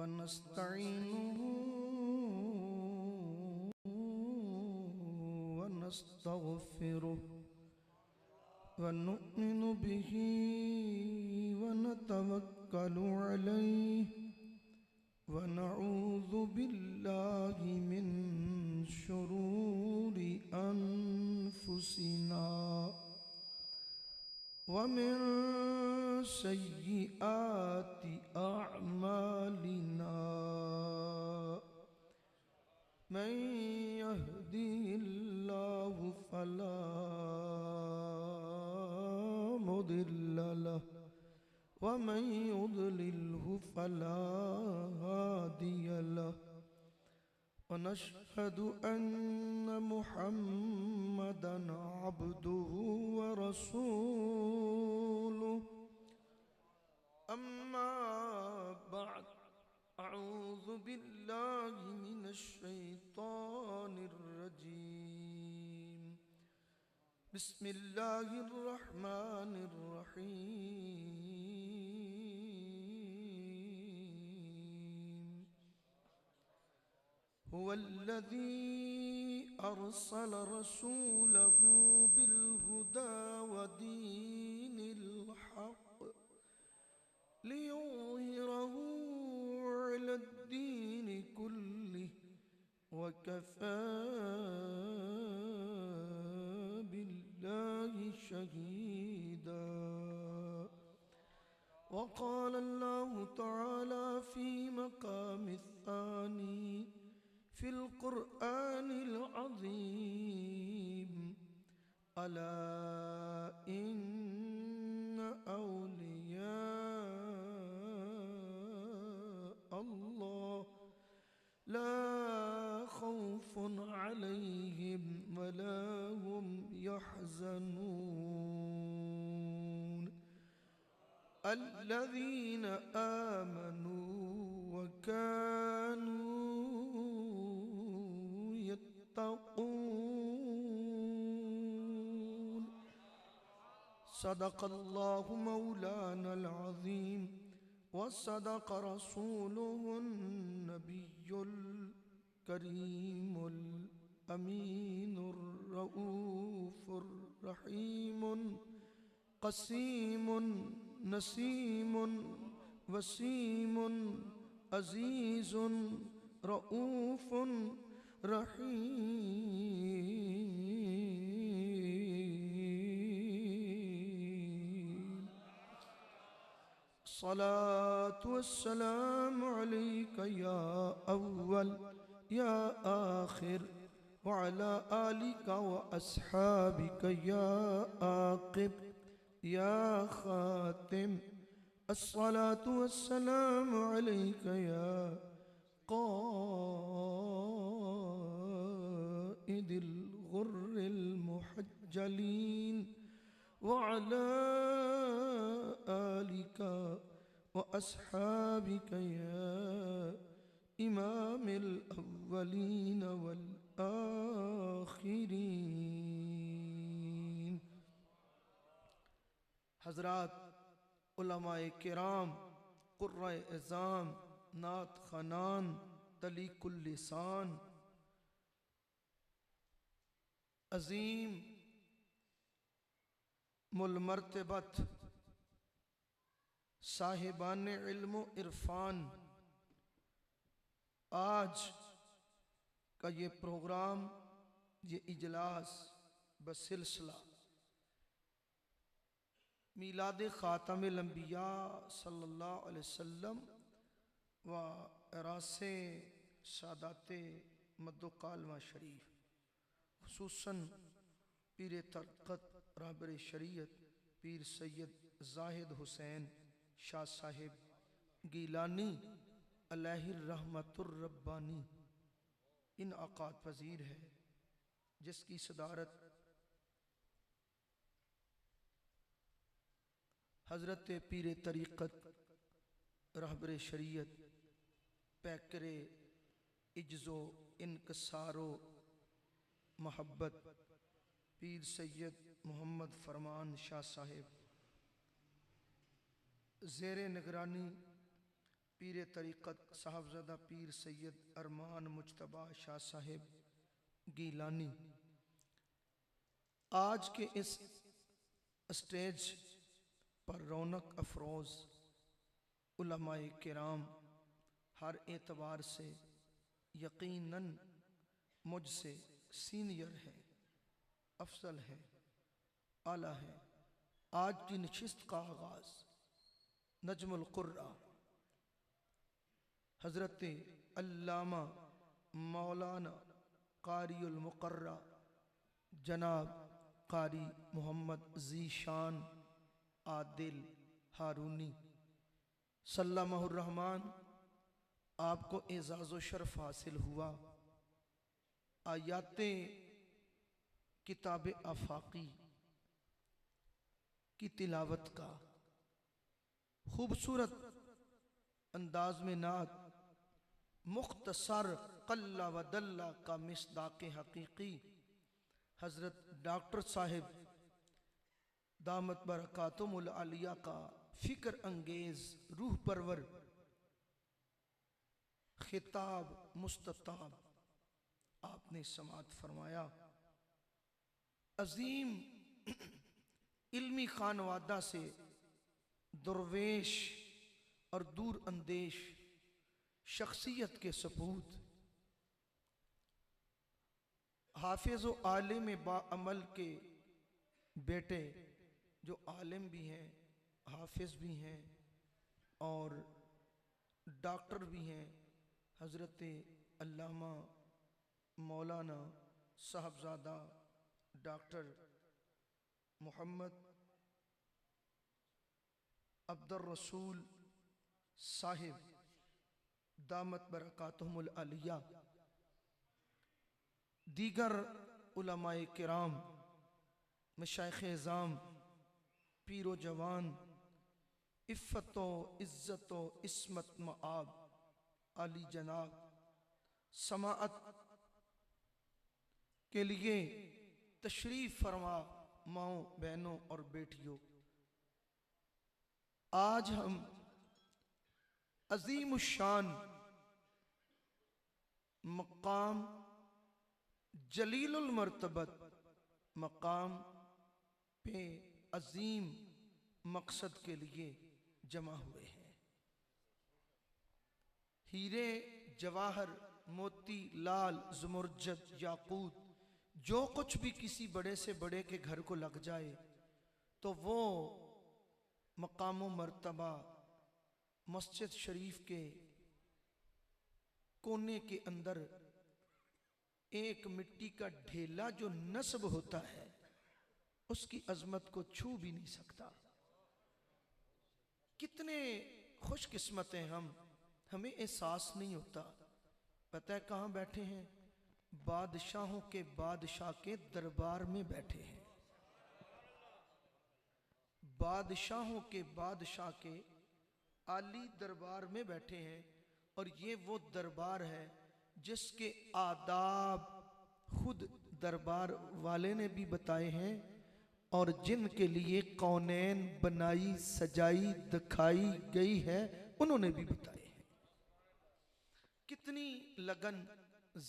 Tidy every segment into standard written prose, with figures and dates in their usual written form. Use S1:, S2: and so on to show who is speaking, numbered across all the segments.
S1: वनस्तईनुहु वनस्तगफिरुहु वनुमिनु बिही वनतवक्कलु अलैहि वनऊज़ु बिल्लाहि मिन शुरूरि अनफुसिना वमिन सय्यिआति अअमालिना मन यहदिहिल्लाहु फला मुदिल्ल लहु वमन युद्लिल्हु फला हादिय लहु वनशहदु अन्न मुहम्मदन अब्दुहु व रसूलुहु अम्मा बअद अऊज़ु बिल्लाहि मिनश शैतानिर रजीम बिस्मिल्लाहिर रहमानिर रहीम हुवल्लज़ी अरसल रसूलहु बिलहुदा व दीनिल हक़ लियुज़हिरहु अलद्दीनि कुल्लिहि वकफ़ा बिल्लाहि शहीदा वक़ाल अल्लाहु तआला फ़ी मक़ामि स्सानी फ़िल क़ुरआनिल अज़ीम अला इन्न औलिया अल्लाह ला खौफ़ुन अलैहिम वला हुम यहज़नून अल्लज़ीन आमनू व कानू यत्तक़ून सदक़ल्लाहु मौलानल अज़ीम व सदक़ रसूलुहुन नबियुल करीमुल अमीनुर रऊफ़ुर रहीमुन क़सीमुन नसीमुन वसीमुन अज़ीज़ुन रऊफ़ुन रहीम सलातु वस्सलामु अलैका या अव्वल या आखिर व अला आलिका व अस्हाबिका या आक़िब या खातिम अस्सलातु वस्सलामु अलैका या क़ाइदिल गुर्रिल मुहज्जलीन व अला आलिका व अस्हाबिका या इमामिल अव्वलीन वल आखिरीन। हज़रात उलमाए किराम कुर्राए इज़ाम नात ख़ानान तलीकुल लिसान अज़ीम मुल मर्तबत साहिबान इल्म इरफान, आज का ये प्रोग्राम, ये इजलास बसिलसिला मीलाद ख़ातमिल अंबिया सल्लल्लाहु अलैहि वसल्लम व इरासे सादाते मद्दुकालमा शरीफ, खुसूसन पीर तरक़त रहबर शरीयत पीर सैयद ज़ाहिद हुसैन शाह साहिब गीलानी अलैहि रहमतुर रब्बानी इन आक़ात पज़ीर है, जिसकी सदारत हज़रत पीर तरीक़त रहबर शरीयत पैकरे इज्ज़ो इनकसारो महब्बत पीर सैयद मोहम्मद फरमान शाह साहिब ज़ेरे निगरानी पीर तरीक़त साहबज़ादा पीर सैयद अरमान मुज्तबा शाह साहिब गीलानी आज के इस स्टेज पर रौनक अफरोज़ उलमाए किराम हर एतबार से यकीनन मुझसे सीनियर है, अफजल है, आला है। आज की नशिस्त का आगाज़ नजमुल कुर्रा हज़रत अल्लामा मौलाना क़ारिउल मुक़र्रा जनाब क़ारी मोहम्मद ज़ीशान आदिल हारूनी सल्लल्लाहुर रहमान आपको एज़ाज़ व शर्फ हासिल हुआ। आयाते किताब आफाकी की तिलावत का खूबसूरत अंदाज में नात मुख्तसर कल्ला व दल्ला का मिस्दाक़ हकीकी हज़रत डॉक्टर साहिब दामत बरकातुहुल आलिया का फ़िक्र अंगेज़ रूह परवर खिताब मुस्तताब आपने समात फरमाया। अजीम इल्मी खानवादा से दुर्वेश और दूर अंदेश शख्सियत के सपूत हाफिज व आलिम बाअमल के बेटे जो आलिम भी हैं, हाफिज भी हैं और डॉक्टर भी हैं, हज़रत अल्लामा मौलाना साहबज़ादा डॉक्टर मोहम्मद अब्दुर रसूल साहिब दामत बरकातुहुल आलिया, दीगर उलमाए किराम, मशाइख़ इज़ाम, पीरो जवान, इफ़्फ़तो इज़्ज़तो इस्मत मआब आली जनाब समाअत के लिए तशरीफ़ फरमा माओ बहनों और बेटियों, आज हम अज़ीम शान मकाम जलीलुल मर्तबत मकाम पे अजीम मकसद के लिए जमा हुए हैं। हीरे जवाहर मोती लाल ज़ुमरजद याकूत जो कुछ भी किसी बड़े से बड़े के घर को लग जाए तो वो मकाम मर्तबा मस्जिद शरीफ के कोने के अंदर एक मिट्टी का ढेला जो नस्ब होता है उसकी अजमत को छू भी नहीं सकता। कितने खुशकिस्मत हैं हम, हमें एहसास नहीं होता। पता है कहाँ बैठे हैं? बादशाहों के बादशाह के दरबार में बैठे हैं। बादशाहों के बादशाह के आली दरबार में बैठे हैं और ये वो दरबार है जिसके आदाब खुद दरबार वाले ने भी बताए हैं और जिनके लिए कौनैन बनाई सजाई दिखाई गई है उन्होंने भी बताए हैं। कितनी लगन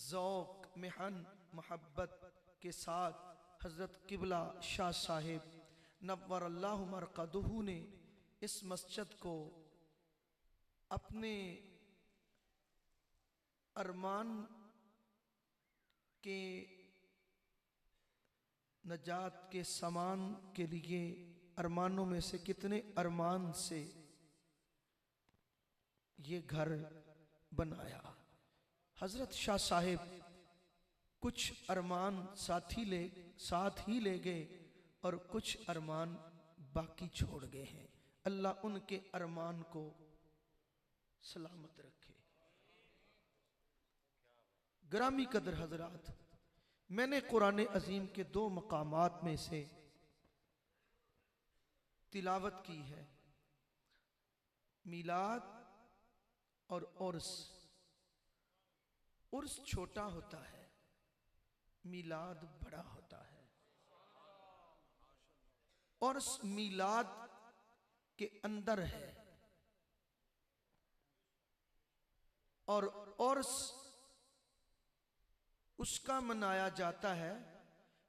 S1: ज़ौक़ मेहन मोहब्बत के साथ हज़रत किबला शाह साहिब नव्वर अल्लाहु मरक़दुहु ने इस मस्जिद को अपने अरमान के नजात के सामान के लिए अरमानों में से कितने अरमान से ये घर बनाया। हज़रत शाह साहिब कुछ अरमान साथ ही ले गए और कुछ अरमान बाकी छोड़ गए हैं। अल्लाह उनके अरमान को सलामत रखे। ग्रामी कदर हजरात, मैंने कुरान अजीम के दो मकामात में से तिलावत की है, मिलाद और उर्स। उर्स छोटा होता है, मिलाद बड़ा होता है। उर्स मिलाद के अंदर है। और उर्स उसका मनाया जाता है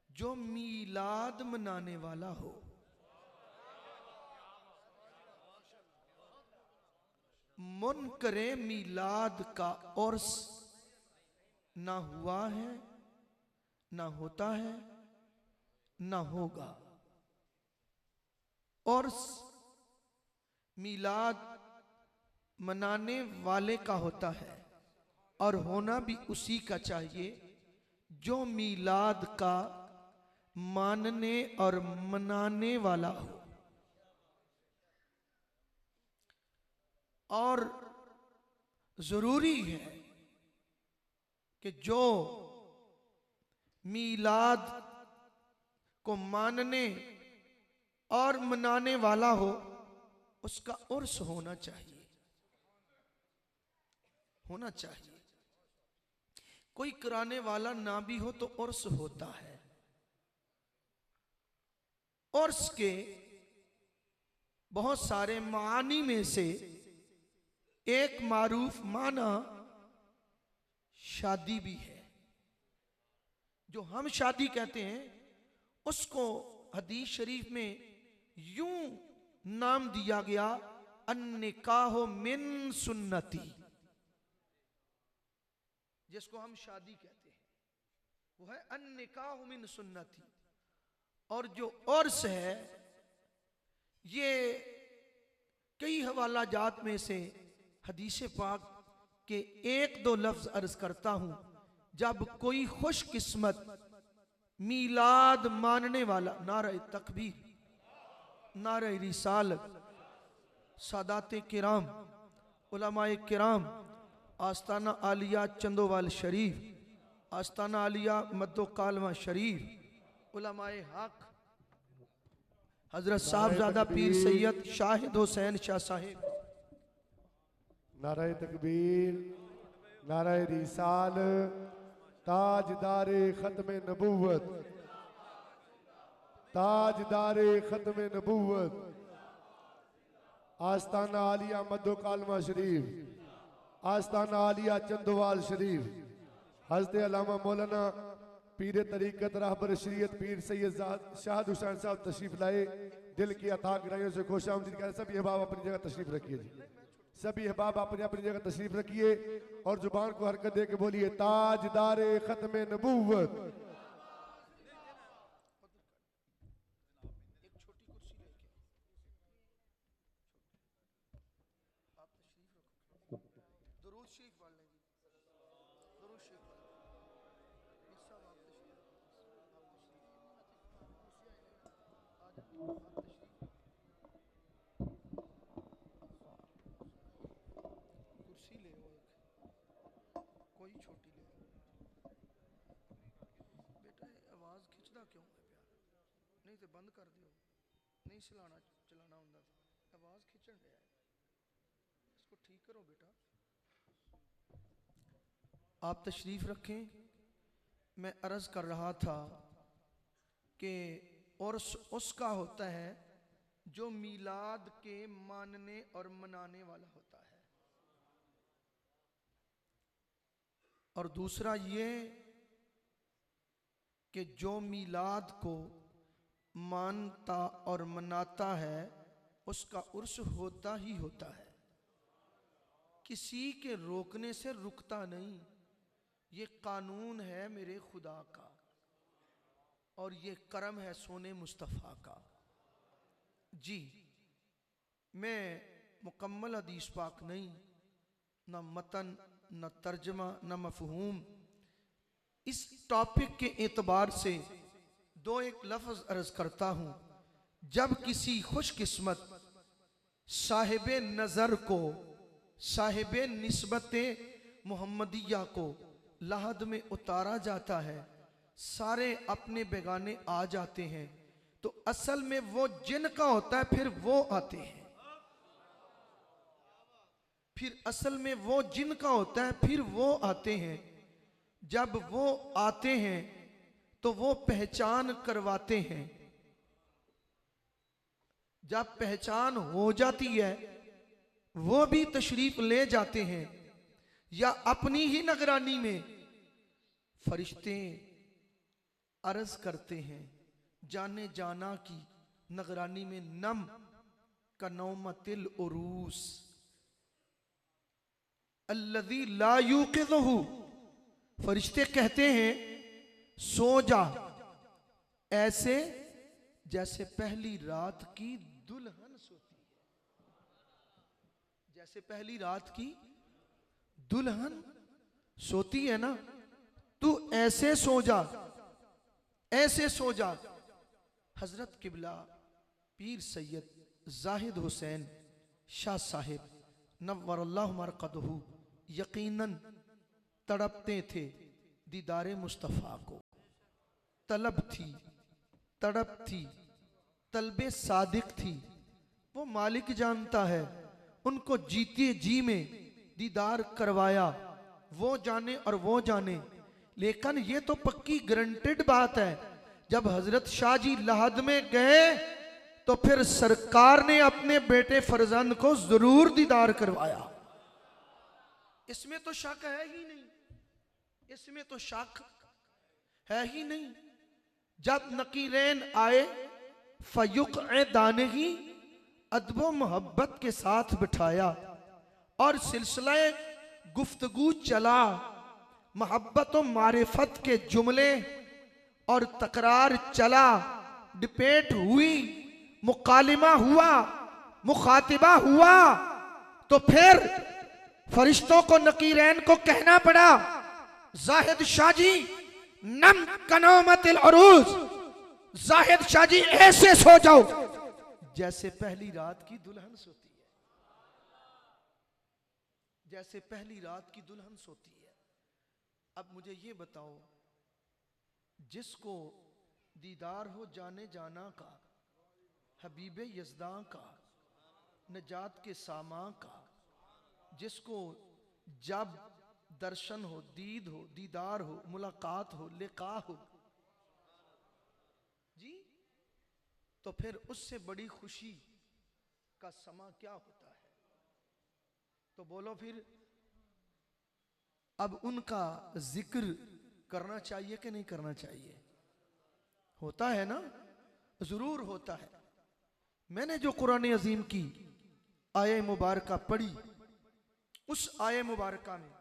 S1: जो मीलाद मनाने वाला हो। मुनकरे मीलाद का उर्स ना हुआ है, ना होता है, ना होगा। उर्स मीलाद मनाने वाले का होता है और होना भी उसी का चाहिए जो मीलाद का मानने और मनाने वाला हो। और जरूरी है कि जो मीलाद को मानने और मनाने वाला हो उसका उर्स होना चाहिए, होना चाहिए। कोई कराने वाला ना भी हो तो उर्स होता है। उर्स के बहुत सारे मानी में से एक मारूफ माना शादी भी है। जो हम शादी कहते हैं उसको हदीस शरीफ में यूं नाम दिया गया, अन्निकाह मिन सुन्नती। जिसको हम शादी कहते हैं वो है अन्निकाह मिन सुन्नती। और जो उर्स है ये कई हवाला जात में से हदीस पाक के एक दो लफ्ज अर्ज करता हूं। जब कोई खुशकिस्मत मीलाद मानने वाला, नारे तकबीर, नारे रिसालत, सादाते किराम, उलमाए किराम, आस्ताना आलिया चंदोवाल शरीफ, आस्ताना आलिया मद्दो कालमा शरीफ, उलमाए हक हजरत साहबजादा पीर सैयद शाहिद हुसैन शाह साहिब,
S2: नारे तकबीर, नारे रिसाल, ताजदारे खत्म नबूवत, ताजदारे खत्म नबूवत, आस्ताना आलिया मद्दो कालमा शरीफ, आस्ताना आलिया चंदोवाल शरीफ, हज़रत अल्लामा मौलाना पीर तरीक़त रहबर शरीयत पीर सैयद शाहिद हुसैन साहब तशरीफ लाए। दिल की अथाह गहराइयों से खुशामदीद करें। सभी अहबाब अपनी जगह तशरीफ रखिए जी, सभी अहबाब अपनी अपनी जगह तशरीफ रखिए और जुबान को हरकत दे के बोलिए ताजदारे खत्म नबूवत।
S1: कुर्सी ले लो, कोई छोटी ले लो। बेटा आवाज खिंचदा क्यों है प्यार? नहीं तो बंद कर दियो, नहीं चलाना चलाना होंदा तो आवाज खिंचन रहा है, इसको ठीक करो बेटा। आप तशरीफ रखें। मैं अर्ज कर रहा था कि उर्स उसका होता है जो मीलाद के मानने और मनाने वाला होता है। और दूसरा ये कि जो मीलाद को मानता और मनाता है उसका उर्स होता ही होता है, किसी के रोकने से रुकता नहीं। ये कानून है मेरे खुदा का और ये करम है सोने मुस्तफ़ा का। जी मैं मुकम्मल हदीस पाक नहीं, ना मतन, न तर्जमा, न मफहूम, इस टॉपिक के एतबार से दो एक लफ्ज अर्ज करता हूं। जब किसी खुशकिस्मत साहिब नजर को, साहिब निस्बत मोहम्मदिया को lahad में उतारा जाता है, सारे अपने बेगाने आ जाते हैं, तो असल में वो जिनका होता है फिर वो आते हैं। फिर असल में वो जिनका होता है फिर वो आते हैं। जब वो आते हैं तो वो पहचान करवाते हैं। जब पहचान हो जाती है वो भी तशरीफ ले जाते हैं। या अपनी ही निगरानी में फरिश्ते अर्ज करते हैं, जाने जाना की निगरानी में नम का नौमतिल उरूस अल्लज़ी ला यूक़िज़ुहु, फरिश्ते कहते हैं सो जा, ऐसे जैसे पहली रात की दुल्हन सोती है। जैसे पहली रात की दुल्हन सोती है ना, तू ऐसे सो जा, ऐसे सो जा। हजरत किबला पीर सैयद जाहिद हुसैन शाह साहिब नव्वरल्लाहु मरक़दहू यकीनन तड़पते थे दीदारे मुस्तफ़ा को। तलब थी, तड़प थी, तलबे सादिक थी। वो मालिक जानता है, उनको जीते जी में दीदार करवाया, वो जाने और वो जाने। लेकिन ये तो पक्की गारंटेड बात है, जब हजरत शाह जी लहद में गए तो फिर सरकार ने अपने बेटे फरजंद को जरूर दीदार करवाया। इसमें तो शक है ही नहीं, इसमें तो शक है ही नहीं। जब नकीरैन आए फयुक दाने ही अदबो मोहब्बत के साथ बिठाया और सिलसिला गुफ्तगू चला। मोहब्बत और मारिफत के जुमले और तकरार चला, डिबेट हुई, मुकालिमा हुआ, मुखातिबा हुआ। तो फिर फरिश्तों को नकीरैन को कहना पड़ा, जाहिद शाह जी नम कनौमतिल उरूज, जाहिद शाह जी ऐसे सो जाओ जैसे पहली रात की दुल्हन सोती है, जैसे पहली रात की दुल्हन सोती है। अब मुझे ये बताओ, जिसको दीदार हो जाने जाना का, हबीबे यज़दां का, नजात के सामा का, जिसको जब दर्शन हो, दीद हो, दीदार हो, मुलाकात हो, लिका हो जी, तो फिर उससे बड़ी खुशी का समा क्या होता है? तो बोलो फिर, अब उनका जिक्र करना चाहिए कि नहीं करना चाहिए? होता है ना, जरूर होता है। मैंने जो कुरान अजीम की आये मुबारका पढ़ी, उस आये मुबारका में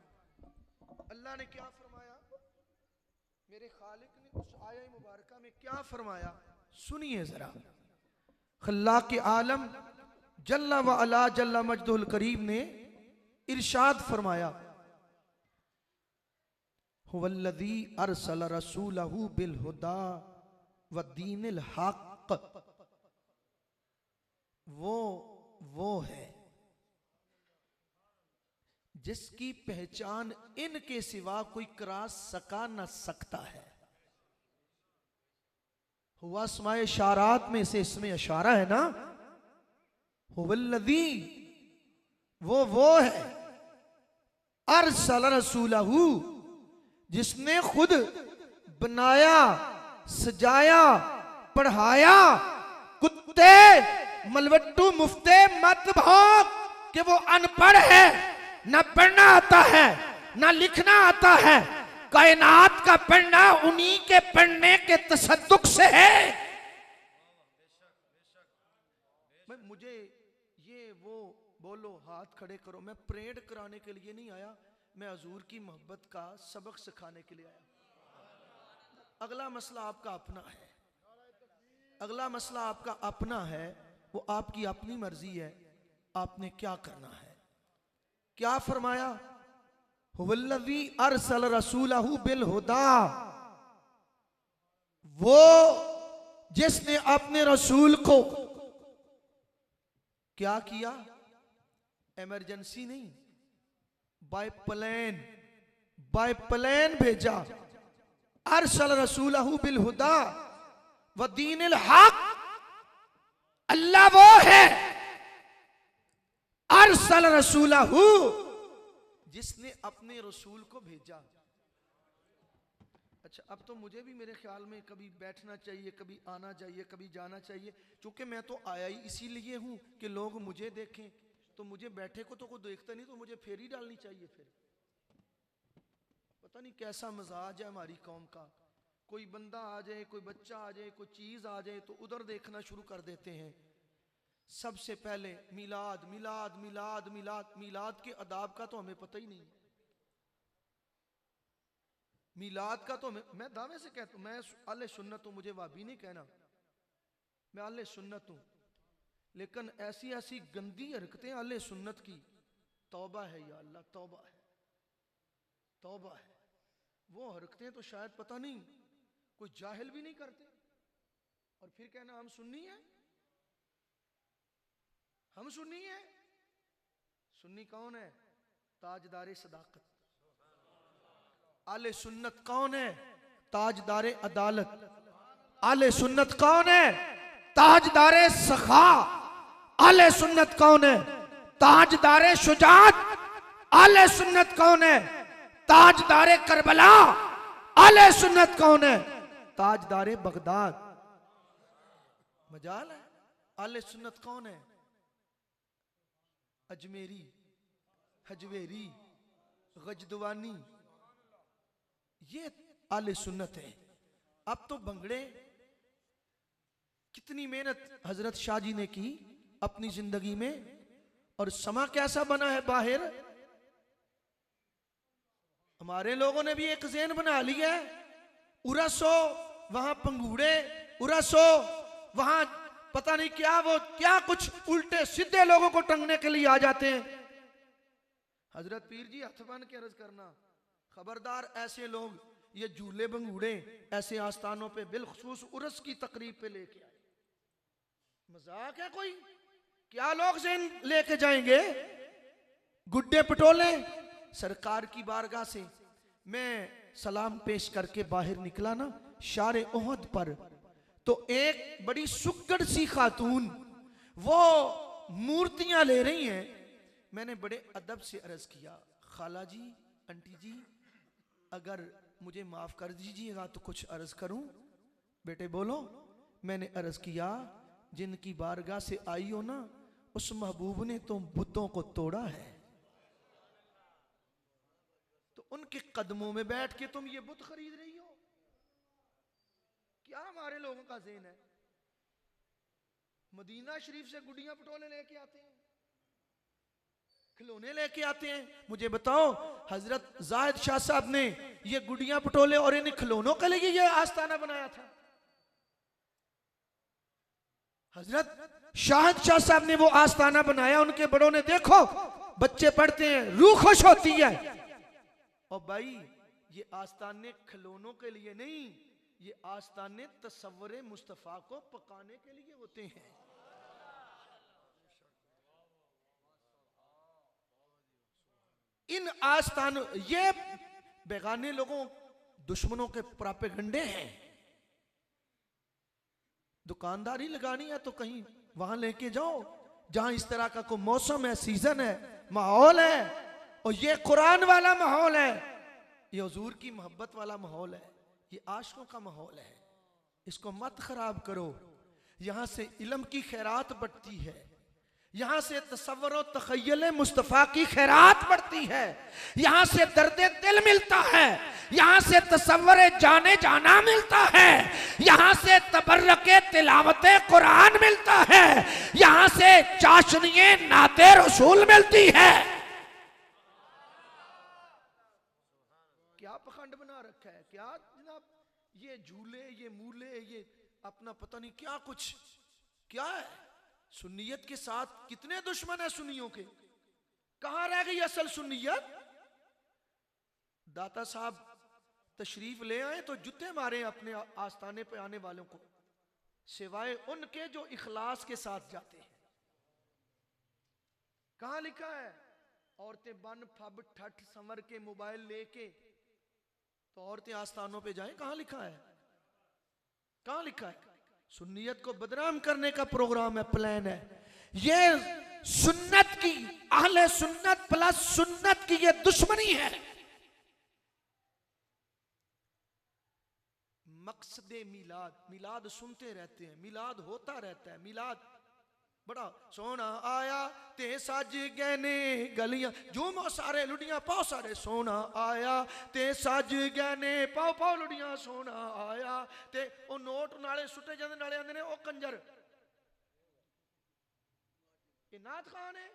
S1: अल्लाह ने क्या फरमाया, मेरे खालिक ने उस आये मुबारका में क्या फरमाया, सुनिए जरा। खल्लाक़ आलम जल्ला व अला जल्ला मजदुल करीम ने इरशाद फरमाया, हुवल्लज़ी अरसल रसूलहू बिल हुदा व दीनिल हक़, वो है जिसकी पहचान इनके सिवा कोई करा सका न सकता है। हुआ अस्माए इशारात में से इसमें इशारा है ना, हुवल्लज़ी वो है, अरसल रसूलहू जिसने खुद बनाया, सजाया, पढ़ाया। कुत्ते मलवट्टू मुफ्ते मत भौंक कि वो अनपढ़ है, ना पढ़ना आता है, ना लिखना आता है। कायनात का पढ़ना उन्हीं के पढ़ने के तसद्दुक से है। मुझे ये वो बोलो, हाथ खड़े करो, मैं परेड कराने के लिए नहीं आया, मैं हजूर की मोहब्बत का सबक सिखाने के लिए आया। अगला मसला आपका अपना है, अगला मसला आपका अपना है, वो आपकी अपनी मर्जी है, आपने क्या करना है। क्या फरमाया, हुवल्लज़ी अरसल रसूलहू बिल हुदा, वो जिसने अपने रसूल को क्या किया, इमरजेंसी नहीं, बाय प्लेन भेजा। अरसल रसूलहू बिल हुदा व दीनिल हक़, अल्लाह वो है, अरसल रसूलहू जिसने अपने रसूल को भेजा। अच्छा, अब तो मुझे भी मेरे ख्याल में कभी बैठना चाहिए, कभी आना चाहिए, कभी जाना चाहिए, क्योंकि मैं तो आया ही इसीलिए हूं कि लोग मुझे देखें। तो मुझे बैठे को तो कोई देखता नहीं, तो मुझे फेरी डालनी चाहिए। फिर पता नहीं कैसा मजाज है हमारी कौम का। कोई बंदा आ जाए, कोई बच्चा आ जाए, कोई चीज आ जाए तो उधर देखना शुरू कर देते हैं। सबसे पहले मिलाद मिलाद मिलाद मिलाद। मिलाद के अदाब का तो हमें पता ही नहीं। मिलाद का तो मैं दावे से कहता हूं, मैं अहले सुन्नत हूं, मुझे वाबी नहीं कहना, मैं अहले सुन्नत हूं। लेकिन ऐसी ऐसी गंदी हरकतें अहले सुन्नत की, तौबा है या अल्लाह, तौबा है, तौबा है। वो हरकतें तो शायद पता नहीं कोई जाहिल भी नहीं करते, और फिर कहना हम सुन्नी हैं, हम सुन्नी हैं। सुन्नी कौन है? ताजदारे सदाकत। आले सुन्नत कौन है? ताजदारे अदालत। आले सुन्नत कौन है? ताजदारे सखा। आले सुन्नत कौन है? ताजदारे शुजात। आले सुन्नत कौन है? ताजदारे करबला। आले सुन्नत कौन है? ताजदारे बगदाद। मजाल है। आले सुन्नत कौन है? अजमेरी, हजवेरी, गजदवानी, ये आले सुन्नत है। अब तो भंगड़े, कितनी मेहनत हजरत शाह जी ने की अपनी जिंदगी में, और समा कैसा बना है बाहर। हमारे लोगों ने भी एक ज़हन बना लिया है, उरसो वहां पंगूड़े, उरसो वहां पता नहीं क्या, वो क्या कुछ उल्टे सीधे लोगों को टंगने के लिए आ जाते हैं। हजरत पीर जी हथ बन के अर्ज करना, खबरदार ऐसे लोग ये झूले बंगूड़े ऐसे आस्थानों पे बिलखसूस उर्स की तकरीब पे लेके आए। मजाक है कोई? क्या लोग ज़हन लेके जाएंगे? गुड्डे पटोले। सरकार की बारगाह से मैं सलाम पेश करके बाहर निकला ना शारे ओहद पर, तो एक बड़ी सुगड़ सी खातून वो मूर्तियां ले रही हैं। मैंने बड़े अदब से अर्ज किया, खाला जी, आंटी जी, अगर मुझे माफ कर दीजिएगा तो कुछ अर्ज करूं। बेटे बोलो। मैंने अर्ज किया, जिनकी बारगाह से आई हो ना, उस महबूब ने तो बुतों को तोड़ा है, तो उनके कदमों में बैठ के तुम ये बुत खरीद रही हो। क्या हमारे लोगों का ज़हन है? मदीना शरीफ से गुड़ियां पटोले लेके आते हैं, खिलौने लेके आते हैं। मुझे बताओ, हजरत जाहिद शाह साहब ने ये गुड़ियां पटोले और इन खिलौनों के लिए ये आस्थाना बनाया था? हजरत शाहिद शाह साहब ने वो आस्थाना बनाया, उनके बड़ों ने, देखो बच्चे पढ़ते हैं, रूह खुश होती है। और भाई ये आस्थाने खिलौनों के लिए नहीं, ये आस्थाने तसव्वुरे मुस्तफा को पकाने के लिए होते हैं। इन आस्थानों, ये बेगाने लोगों, दुश्मनों के प्रोपेगेंडे हैं। दुकानदारी लगानी है तो कहीं वहां लेके जाओ जहां इस तरह का कोई मौसम है, सीजन है, माहौल है। और ये कुरान वाला माहौल है, ये हुजूर की मोहब्बत वाला माहौल है, ये आशिकों का माहौल है। इसको मत खराब करो। यहां से इल्म की खैरात बढ़ती है, यहां से तसव्वुर और तखय्युल मुस्तफा की खैरात बढ़ती है, यहां से दर्दे दिल मिलता है, यहां से तसव्वुर जाने जाना मिलता है, यहां से तबर्रुके तिलावते कुरान मिलता है, यहां से चाशनिए नाते रसूल मिलती है। क्या पखंड बना रखा है? क्या जनाब ये झूले, ये मूले, ये अपना पता नहीं क्या कुछ, क्या है? सुन्नियत के साथ कितने दुश्मन है सुन्नियों के? कहां रह गई असल सुन्नियत? दाता साहब तशरीफ ले आए तो जूते मारे अपने आस्थाने पे आने वालों को, सिवाय उनके जो इखलास के साथ जाते हैं। कहां लिखा है औरतें बन फब ठठ संवर के मोबाइल लेके तो औरतें आस्थानों पे जाएं? कहां लिखा है? कहां लिखा है? सुन्नियत को बदनाम करने का प्रोग्राम है, प्लान है। ये सुन्नत की, अहले सुन्नत प्लस सुन्नत की ये दुश्मनी है। मकसद मिलाद, मिलाद सुनते रहते हैं, मिलाद होता रहता है, मिलाद बड़ा सोना आया ते सज गए ने गलियां, झूमो सारे लुडियां पाओ सारे, सोना आया ते सज गए ने पाओ पाओ लुडियां, सोना आया ते ओ नोट नाले सुटे जांदे, नाले आंदे ने ओ कंजर, ये नाथ खान है।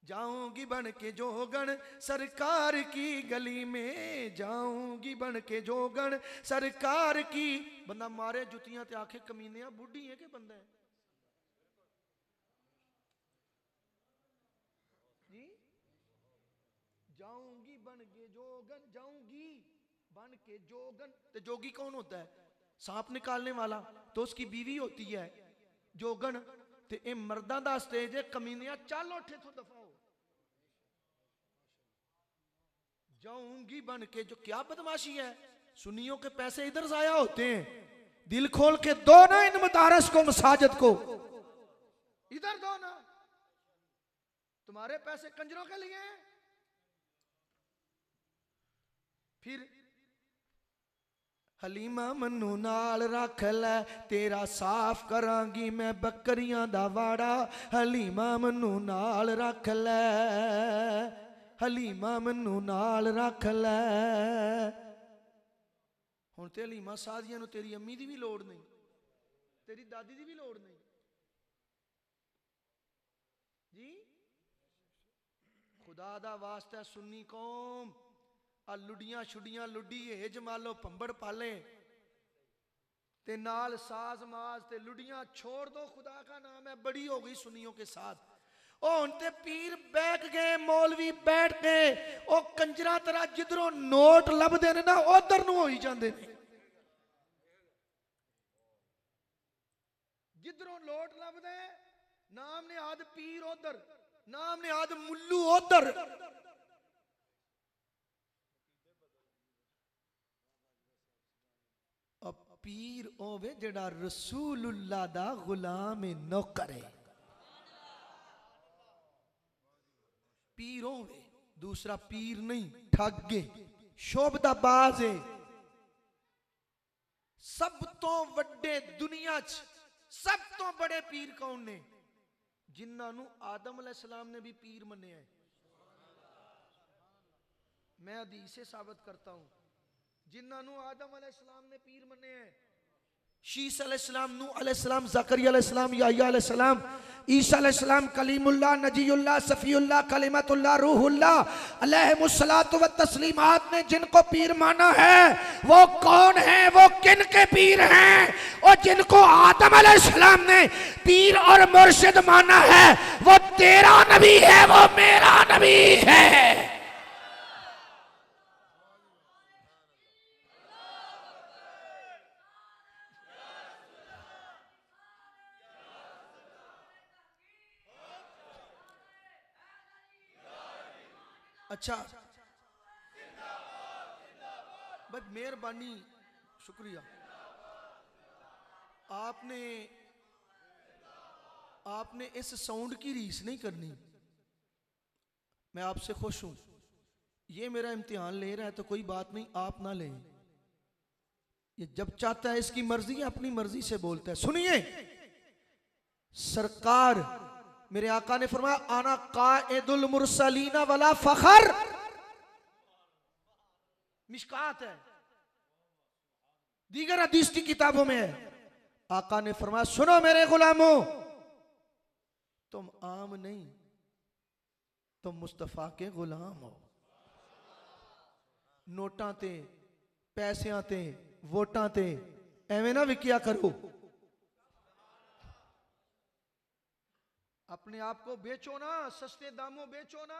S1: जाऊंगी बन के जोगन सरकार की गली में, जाऊंगी बन के जोगन सरकार की। बंदा मारे जुतियां ते आखे कमीने बुढ़ी है कि बंदा है जी। जाऊंगी बन के जोगन, जाऊंगी बन के जोगन, तो जोगी कौन होता है? सांप निकालने वाला, तो उसकी बीवी होती है जोगन। ते ए मर्दां दा स्टेज है, कमीनिया चल उठे तो दफा हो। जाऊंगी बन के जो, क्या बदमाशी है। सुन्नियों के पैसे इधर जाया होते हैं, दिल खोल के दो ना इन मदारस को, मसाजिद को इधर दो ना, तुम्हारे पैसे कंजरों के लिए हैं। फिर हलीमा मनु नाल रख ले, तेरा साफ करांगी मैं बकरियां दा वाड़ा, हलीमा मनु नाल रख ले, हलीमा मनु नाल रख ले। हुण ते हलीमा सादियां नूं तेरी अम्मी दी भी लोड़ नहीं, तेरी दादी दी भी लोड़ नहीं जी। खुदा दा वास्ता सुन्नी कौम, आ लुडियां छुडियां लुडी है जमालो पंबड़ पाले ते नाल साज माज ते लुडियां छोड़ दो, खुदा का नाम है, बड़ी हो गई सुन्नियों के साथ। ओ उनते पीर बैठ गए, मौलवी बैठ गए, ओ कंजरा तरह जिधरों नोट लभदे ने ना उधर नूं होई जांदे ने, जिधरों नोट लभदे नाम ने आद पीर उधर, नाम ने आद मुल्लू उधर। पीर होवे जेड़ा रसूलुल्लाह दा गुलाम नौकर है, पीर होवे, दूसरा पीर नहीं, ठग है, शोभदाबाज है। सब तो वड्डे दुनिया च सब तो बड़े पीर कौन ने? जिन्हां नूं आदम अलैहिस्सलाम ने भी पीर मन्निया है। मैं हदीस से साबित करता हूं, जिन्हां नूं आदम अलैहिस्सलाम ने पीर मन्ने हैं, शीस अलैहिस्सलाम, नूह अलैहिस्सलाम, ज़करिया अलैहिस्सलाम, याह्या अलैहिस्सलाम, ईसा अलैहिस्सलाम, कलीमुल्लाह, नजीयुल्लाह, सफीउल्लाह, कलिमतुल्लाह, रूहुल्लाह अलैहिमुस्सलातु व तस्लीमात ने जिनको पीर माना है वो कौन है? वो किन के पीर हैं? और जिनको आदम अलैहिस्सलाम ने पीर और मुर्शिद माना है वो तेरा नबी है, वो मेरा नबी है। अच्छा बस मेहरबानी, शुक्रिया। आपने इस साउंड की रीस नहीं करनी। मैं आपसे खुश हूं, ये मेरा इम्तिहान ले रहा है तो कोई बात नहीं, आप ना लें। ये जब चाहता है इसकी मर्जी है, अपनी मर्जी से बोलता है। सुनिए, सरकार मेरे आका ने फरमाया, आना काइदुल मुरसलीना वला फखर, मिशकात है, दीगर हदीस की किताबों में है। आका ने फरमाया, सुनो मेरे गुलामों, तुम आम नहीं, तुम मुस्तफा के गुलाम हो। नोटां ते, पैसियां ते, वोटां ते एवें ना विकिया करो, अपने आप को बेचो ना, सस्ते दामों बेचो ना,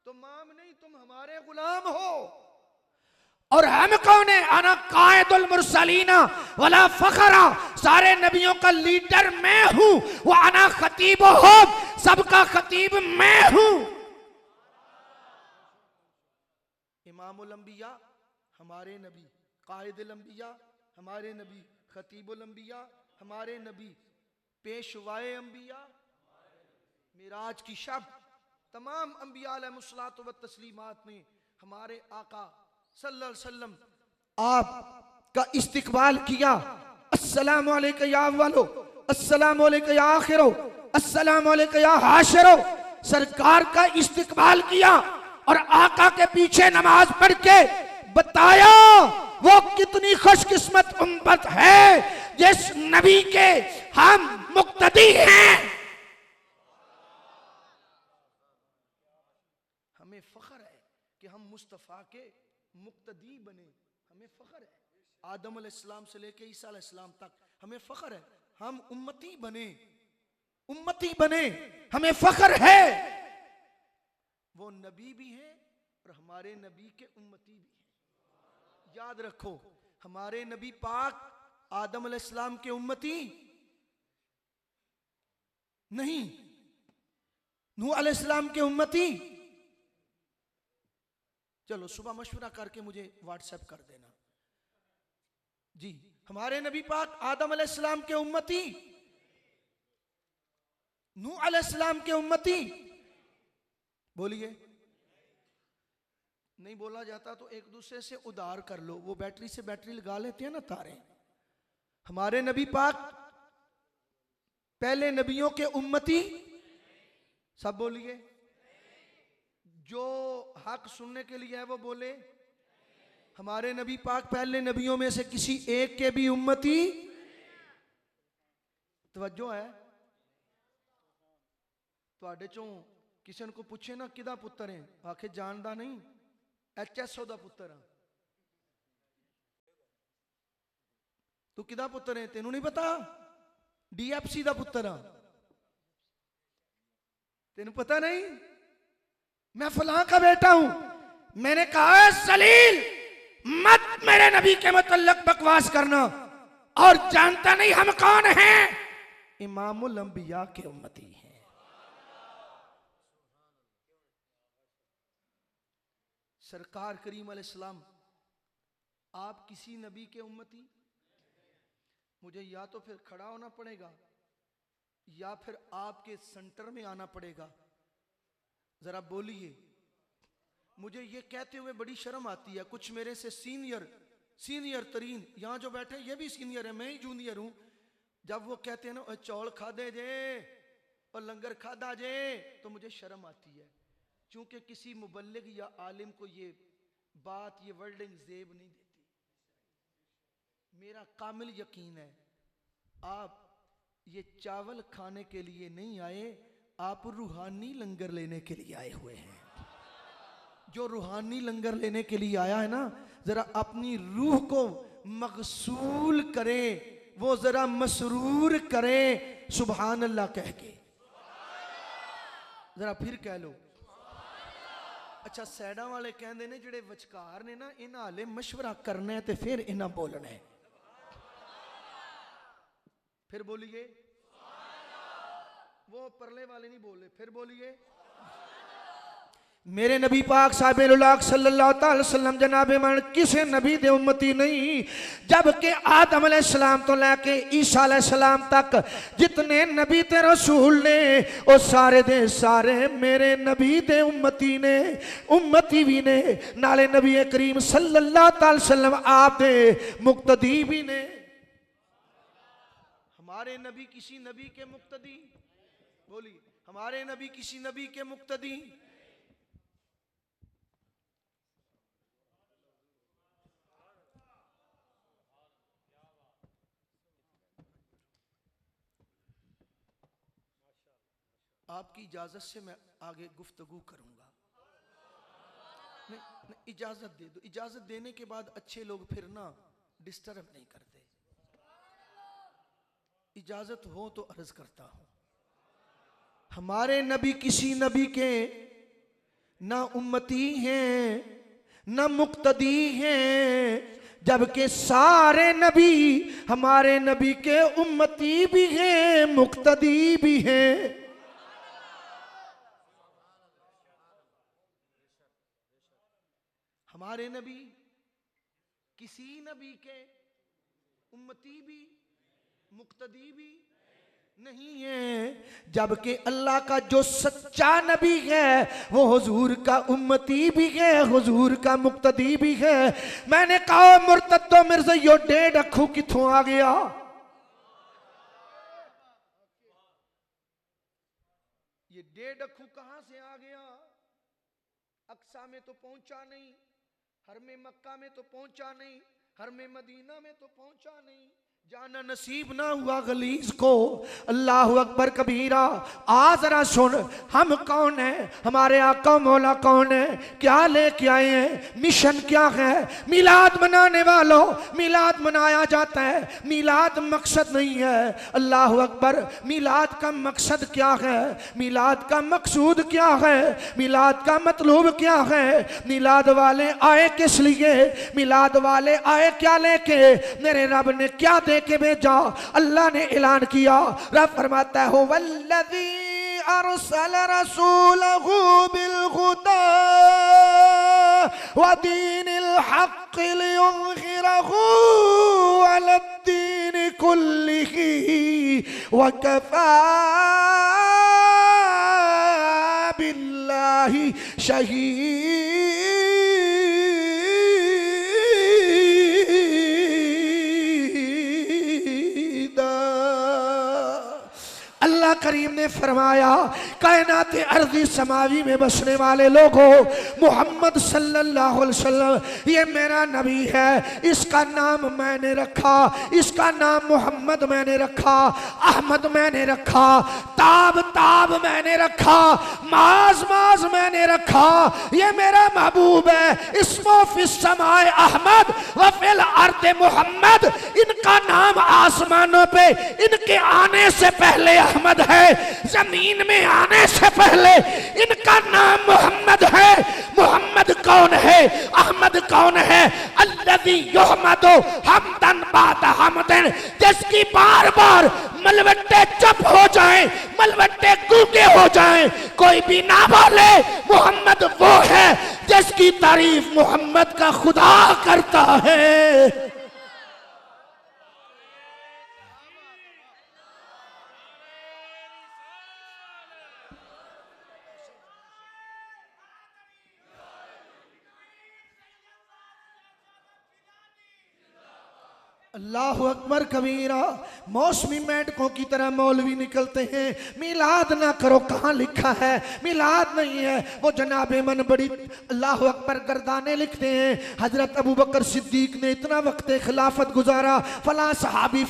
S1: तुम आम नहीं, तुम हमारे गुलाम हो। और हम कौन है? अना कायदुल मुरसलीना वला फखरा, सारे नबियों का लीडर मैं हूं। वो अना खतीबुहुम, सबका खतीब मैं हूं। इमामुल अंबिया हमारे नबी, कायदुल अंबिया हमारे नबी, खतीबुल अंबिया हमारे नबी, पेशवाए अंबिया, मिराज की शब तमाम अंबिया अलैहिमुस्सलातु व तस्लीमात ने हमारे आका सल्लल्लाहु अलैहि वसल्लम आप का इस्तिकबाल किया। अस्सलामु अलैका या अव्वलो अस्सलामु अलैका या आखिरो, अस्सलामु अलैका या हाशिरो। सरकार का इस्तिकबाल किया और आका के पीछे नमाज पढ़ के बताया वो कितनी खुशकिस्मत उम्मत है जिस नबी के हम मुक्तदी हैं। हमें फख्र है कि हम मुस्तफ़ा के मुक्तदी बने, हमें फख्र है। आदम अलैहिस्सलाम से लेके ईसा अलैहिस्सलाम तक हमें फख्र है, हम उम्मती बने, उम्मती बने, हमें फख्र है। वो नबी भी हैं और हमारे नबी के उम्मती भी हैं। याद रखो, हमारे नबी पाक आदम अलैहिस्सलाम के उम्मती नहीं, नूह अलैहिस्सलाम के उम्मती। चलो सुबह मशवरा करके मुझे व्हाट्सएप कर देना जी। हमारे नबी पाक आदम अलैहिस्सलाम के उम्मती, नूह अलैहिस्सलाम के उम्मती। बोलिए, नहीं बोला जाता तो एक दूसरे से उधार कर लो, वो बैटरी से बैटरी लगा लेते हैं ना तारे। हमारे नबी पाक पहले नबियों के उम्मती, सब बोलिए। जो हक सुनने के लिए है वो बोले। हमारे नबी पाक पहले नबियों में से किसी एक के भी उम्मती। तवज्जो है। तुहाडे चों किसी को पूछे ना किदा पुत्र है, आखे जानदा नहीं, HSO दा पुत्र है। तू किदा पुत्र है, तेनू नहीं पता? DFC दा पुत्र है, तेनू पता नहीं? मैं फलां का बेटा हूं। मैंने कहा सलील मत मेरे नबी के मुतल्लक बकवास करना, और जानता नहीं हम कौन हैं? इमामुल अंबिया के उम्मती हैं। सरकार करीम अलैहिस्सलाम आप किसी नबी के उम्मती? मुझे या तो फिर खड़ा होना पड़ेगा या फिर आपके सेंटर में आना पड़ेगा। जरा बोलिए। मुझे ये कहते हुए बड़ी शर्म आती है, कुछ मेरे से सीनियर तरीन यहाँ जो बैठे ये भी सीनियर है, मैं ही जूनियर हूं। जब वो कहते हैं ना चौल खादे जे और लंगर खादा जे, तो मुझे शर्म आती है, क्योंकि किसी मुबल्लिग या आलिम को ये बात, ये वर्डिंग जेब नहीं देती। मेरा कामिल यकीन है आप ये चावल खाने के लिए नहीं आए, आप रूहानी लंगर लेने के लिए आए हुए हैं। जो रूहानी लंगर लेने के लिए आया है ना, जरा अपनी रूह को मगसूल करे, वो जरा मसरूर करे सुभान अल्लाह कह के। जरा फिर कह लो। अच्छा, सैडा वाले कहते ने जेड़े विचकार ने ना, इन्हां हाले मशवरा करना है ते फिर इन्हां बोलना है। फिर बोलिए। वो परले वाले नहीं बोले, फिर बोलिए। मेरे नबी पाक साहिब-उल-हक सल्लल्लाहु अलैहि वसल्लम जनाबे मन किसी नबी दे उम्मती नहीं, जबकि आदम अलैहिस्सलाम तो लेके ईसा अलैहिस्सलाम तक जितने नबी ते रसूल ने वो सारे दे सारे मेरे नबी दे उम्मती ने, उम्मती भी ने, नाले नबी करीम सल्लल्लाहु अलैहि वसल्लम आप दे मुक्तदी भी ने। हमारे नबी किसी नबी के मुक्तदी? बोली, हमारे नबी किसी नबी के मुक्तदी? आपकी इजाजत से मैं आगे गुफ्तगू करूंगा। नहीं, इजाजत दे दो। इजाजत देने के बाद अच्छे लोग फिर ना डिस्टर्ब नहीं करते। इजाजत हो तो अर्ज करता हूं, हमारे नबी किसी नबी के ना उम्मती हैं ना मुक्तदी हैं, जबकि सारे नबी हमारे नबी के उम्मती भी हैं, मुक्तदी भी हैं। हमारे नबी किसी नबी के उम्मती भी मुक्तदी भी नहीं है, जबकि अल्लाह का जो सच्चा नबी है वो हुजूर का उम्मती भी है, हुजूर का मुक्तदी भी है। मैंने कहा मुर्तद्दो मिर्ज़ा यो 1.5 अखू किथों आ गया? डेढ़ अखू कहां से आ गया? अक्सा में तो पहुंचा नहीं, हरमे मक्का में तो पहुंचा नहीं, हरमे मदीना में तो पहुंचा नहीं, जाना नसीब ना हुआ गलीज को। अल्लाह अकबर कबीरा। आ जरा सुन, हम कौन है, हमारे आका मौला कौन है, क्या लेके आए हैं, मिशन क्या है। मिलाद मनाने वालों, मिलाद मनाया जाता है, मिलाद मकसद नहीं है। अल्लाह अकबर। मिलाद का मकसद क्या है, मिलाद का मकसूद क्या है, मिलाद का मतलब क्या है। मिलाद वाले आए किस लिए, मिलाद वाले आए क्या लेके, मेरे रब ने क्या के भेजा। अल्लाह ने ऐलान किया, रब फरमाता है वल्लज़ी अरसल रसूलहू बिलहुदा व दीनिल हक़ लियुज़हिरहू अलद्दीन कुल्लिही व कफ़ा बिल्लाहि शहीद। करीम ने फरमाया, कायनात अर्ज़ी समावी में बसने वाले लोगों, मोहम्मद सल्लल्लाहु अलैहि वसल्लम ये मेरा नबी है, इसका नाम मैंने रखा, इसका नाम मोहम्मद मैंने रखा, अहमद मैंने रखा, ताब ताब मैंने रखा, माज माज मैंने रखा। ये मेरा महबूब है, इस्मो फिस समाए अहमद व फिल अर्द मोहम्मद। इनका नाम आसमानों पे इनके आने से पहले अहमद है, जमीन में आने से पहले इनका नाम मोहम्मद है। मोहम्मद कौन है, अहमद कौन है। अल्लज़ी युहमदु हमदन बाद हमदन, जिसकी बार बार मलबट्टे चुप हो जाएं, मलबट्टे गूंगे हो जाएं, कोई भी ना बोले, मोहम्मद वो है जिसकी तारीफ मोहम्मद का खुदा करता है। अल्लाह अकबर कबीरा। मौसमी मेंढकों की तरह मौलवी निकलते हैं, मिलाद ना करो, कहाँ लिखा है, मिलाद नहीं है। वो जनाबे मन बड़ी अल्लाह अकबर गर्दाने लिखते हैं, हजरत अबू बकर सिद्दीक ने इतना वक्त खिलाफत गुजारा, फला सहाबी,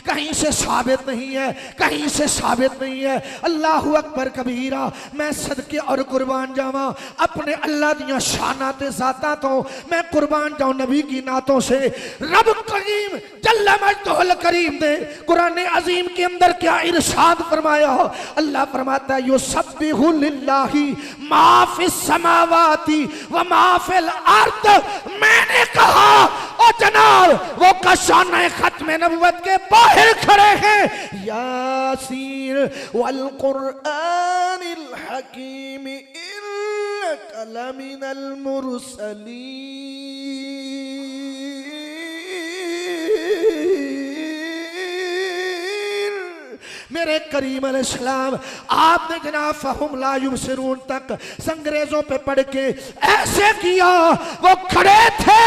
S1: कहीं से साबित नहीं है, कहीं से साबित नहीं है। अल्लाह अकबर कबीरा। मैं सदके और कुर्बान जावा अपने अल्लाह दियां शानाते ज़ाता तो, मैं कुर्बान जाऊं नबी की नातों से। रब करीम जल्ला मजदुल करीम ने कुरान अजीम के अंदर क्या इरशाद फरमाया। अल्लाह फरमाता है युसब्बिहु लिल्लाहि मा फिस समावाति व मा फिल अर्द। मैंने कहा ओ जनाब वो कशाने खत्म नबुवत के बाहर खड़े हैं। यासीन वल कुरआनिल हकीम इन्नका लमिनल मुरसलीन। मेरे करीम अलैहिस्सलाम आपने जनाब फहुम ला युबसिरून तक संग्रेजों पे पढ़ के ऐसे किया, वो खड़े थे,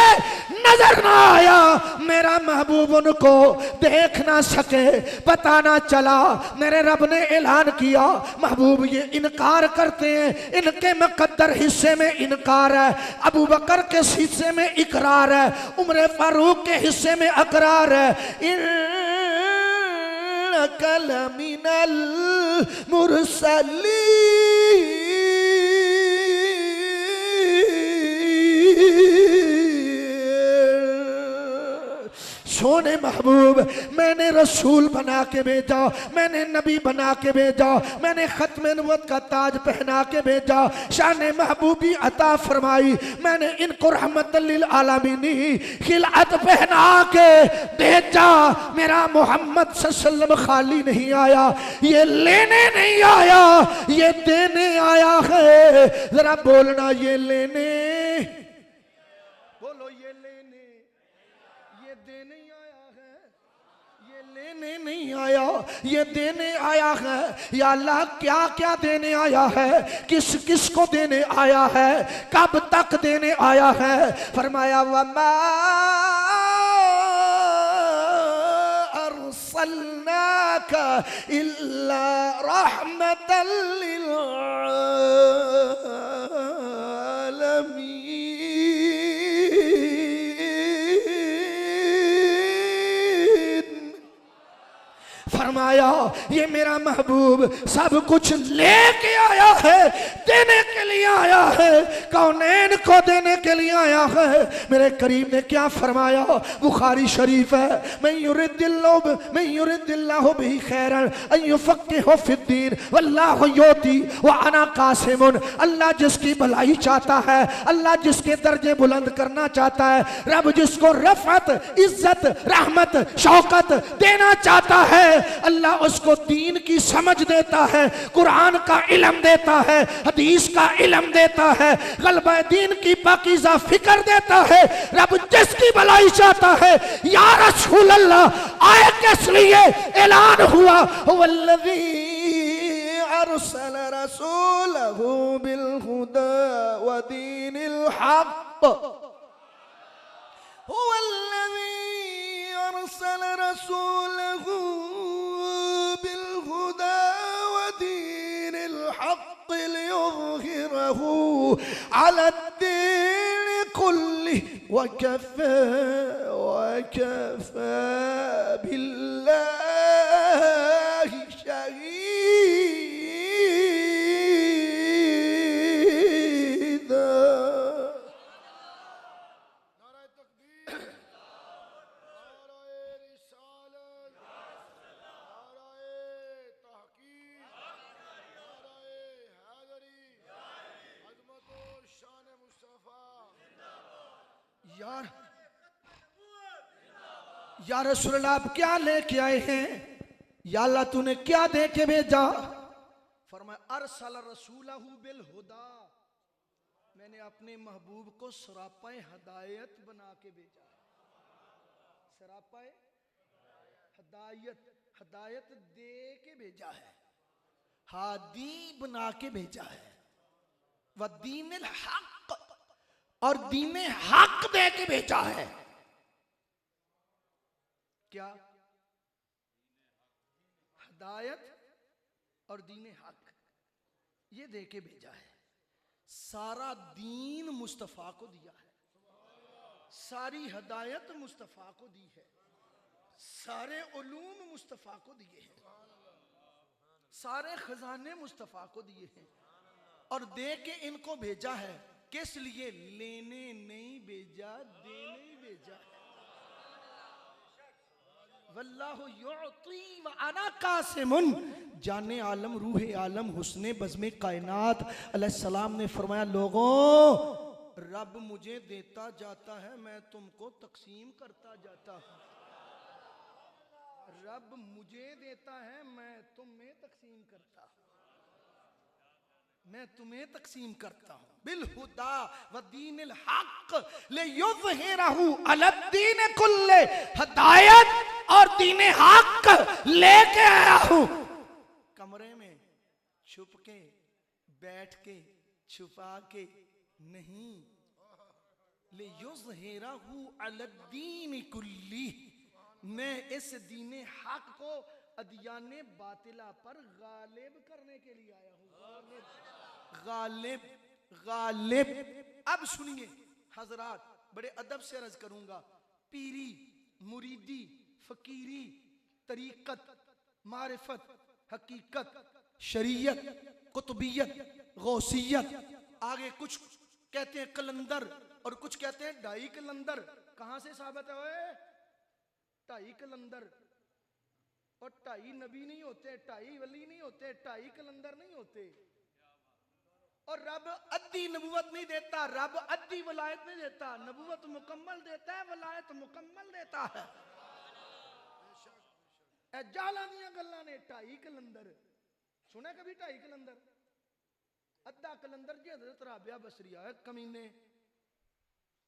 S1: नजर ना आया, मेरा महबूब उनको देख ना सके, पता ना चला। मेरे रब ने ऐलान किया, महबूब ये इनकार करते हैं, इनके मुकद्दर हिस्से में इनकार है, अबू बकर के हिस्से में इकरार है, उमर फारूक के हिस्से में अकरार है। कलमिनल मुरसलीन। सोने महबूब मैंने रसूल बना के भेजा, मैंने नबी बना के भेजा, मैंने खत्म नबूवत का ताज पहना के भेजा, शान महबूबी अता फरमाई, मैंने इनको रहमतल लिल आलमीन खिलात पहना के भेजा। मेरा मोहम्मद सल्लल्लाहु अलैहि वसल्लम खाली नहीं आया, ये लेने नहीं आया, ये देने आया है। जरा बोलना, ये लेने, बोलो ये लेने, ये देने नहीं आया, ये देने आया है। या अल्लाह क्या क्या देने आया है, किस किस को देने आया है, कब तक देने आया है। फरमाया वमा अरसलना अर्सलनाका इल्ला रहमतल लिल आलमीन। फरमाया ये मेरा महबूब सब कुछ लेके आया है, देने के लिए आया है, कौनैन को देने के लिए आया है। मेरे करीम ने क्या फरमाया, बुखारी शरीफ है, मैं युरिदिल्लाहु बिही खैरन अन युफक्किहु फिद्दीन वल्लाहु युती व अना कासिमुन। अल्लाह जिसकी भलाई चाहता है, अल्लाह जिसके दर्जे बुलंद करना चाहता है, रब जिसको रफ़अत, इज्जत, रहमत, शौकत देना चाहता है, अल्लाह उसको दीन की समझ देता है, कुरान का इल्म देता है, हदीस का इल्म देता है, ग़ल्बे दीन की पाकीज़ा फिक्र देता है। रब जिसकी भलाई चाहता है, या रसूल अल्लाह आए किस लिए ऐलान हुआ, वल्लज़ी अरसल रसूलहु बिल हुदा व दीनिल हक़, वल्लज़ी अरसल रसूलहु बिलहुदा व दीनिल हक़ लियुज़हिरहु अलद्दीन कुल्लिहि व कफ़ा बिल्लाहि शहीदा। या रसूल अल्लाह आप क्या लेके आए हैं, या अल्लाह तूने क्या दे के भेजा। फरमाया अरसल रसूलहु बिल हुदा, मैंने अपने महबूब को सरापाए हदायत बना के भेजा है। सरापाए हदायत, हदायत दे के भेजा है, हादी बना के भेजा है। व दीनिल हक़, और दीन हक दे के भेजा है। क्या हदायत और दीन हक ये दे के भेजा है। सारा दीन मुस्तफ़ा को दिया है, सारी हदायत मुस्तफ़ा को दी है, सारे उलूम मुस्तफ़ा को दिए हैं, सारे खजाने मुस्तफ़ा को दिए हैं, और दे के इनको भेजा है। किस लिए? लेने नहीं भेजा, देने ही भेजा है। वल्लाहु युती व अना कासिमुन। जाने आलम, रूह आलम, हुस्ने बज़्मे कायनात अलैहिस्सलाम ने फरमाया, लोगों रब मुझे देता जाता है, मैं तुमको तकसीम करता जाता हूँ। रब मुझे देता है, मैं तुम्हें तकसीम करता हूँ, मैं तुम्हें तकसीम करता हूं। बिल हुदा व दीनिल हक़ लियुज़हिरहु अलद्दीन कुल्ले, हदायत और दीन हक लेके आया हूं। कमरे में छुप के, बैठ के, छुपा के नहीं, लियुज़हिरहु अलद्दीन कुल्ली, मैं इस दीन हक को अदियाने बातिला पर गालिब करने के लिए आया हूं। गालिब, गालिब। अब सुनिए हजरात, बड़े अदब से अर्ज करूंगा, पीरी, मुरीदी, फकीरी, तरीकत, मारिफत, हकीकत, शरीयत, कुतुबियत, गौसियत, आगे कुछ कहते हैं कलंदर और कुछ कहते हैं ढाई कलंदर। कहां से साबित है? ढाई कलंदर। और ढाई नबी नहीं होते, ढाई वली नहीं होते, ढाई कलंदर नहीं होते। और रब अद्धी नबूवत नहीं देता, रब अद्धी वलायत नहीं देता। नबूवत मुकम्मल देता है, वलायत मुकम्मल देता है। जाला दियां गल्लां ने। ढाई कलंदर सुने कभी? ढाई कलंदर, अद्धा कलंदर जी हज़रत राबिया बसरिया है। कमीने,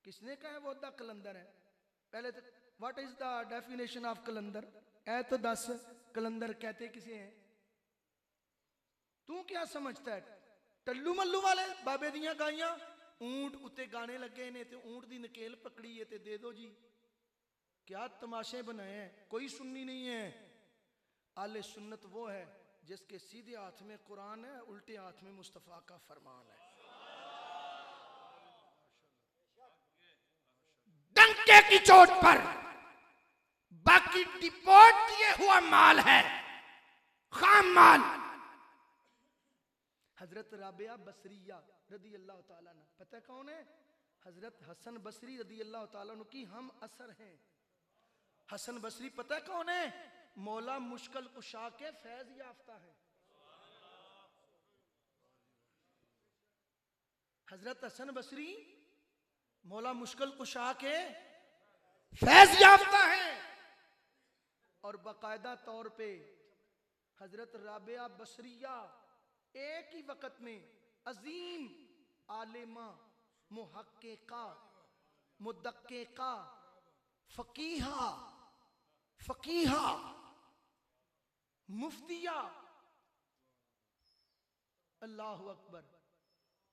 S1: किसने कहा वो अद्धा कलंदर है? पहले तो what is the definition of कलंदर? ऐ तो दस कलंदर कहते किसे हैं? तू क्या समझता है? टल्लू मल्लू वाले बाबे दियां गाइयां, ऊंट उत्ते गाने लगे ने ते ऊंट दी नकेल पकड़ी है ते दे दो जी। क्या तमाशे बनाए हैं? कोई सुन्नी नहीं है। आले सुन्नत वो है जिसके सीधे हाथ में कुरान है, उल्टे हाथ में मुस्तफ़ा का फरमान है।
S3: डंके की चोट पर, बाकी डिपोर्ट किए हुआ माल है, खाम माल।
S1: हजरत राबिया बसरिया रदी अल्लाह ताला अन्हा, पता है कौन है? हजरत हसन बसरी रदी अल्लाह ताला अन्हु की हम असर हैं। हसन बसरी पता है कौन है? मौला मुश्किल कुशा के फैज याफ्ता है। हजरत हसन बसरी मौला मुश्किल कुशा के
S3: फैज याफ्ता है।
S1: और बाकायदा तौर पे हजरत राबिया बसरिया एक ही वक्त में अजीम आलिमा, मुहक्किका, मुदक्किका, फकीहा, फकीहा, मुफ्तिया, अल्लाहु अकबर,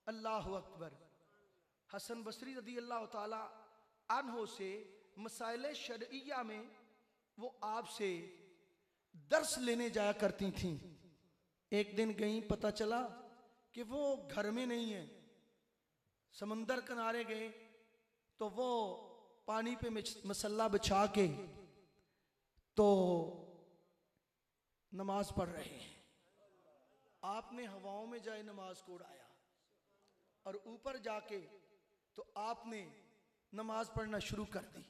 S1: अल्लाहु अकबर। हसन बसरी रदी अल्लाह ताला अन्हो से मसाइल शरइया में वो आपसे दर्स लेने जाया करती थीं। एक दिन गई, पता चला कि वो घर में नहीं है, समंदर किनारे गए तो वो पानी पे मसल्ला बिछा के तो नमाज पढ़ रहे हैं। आपने हवाओं में जाए नमाज को उड़ाया और ऊपर जाके तो आपने नमाज पढ़ना शुरू कर दी।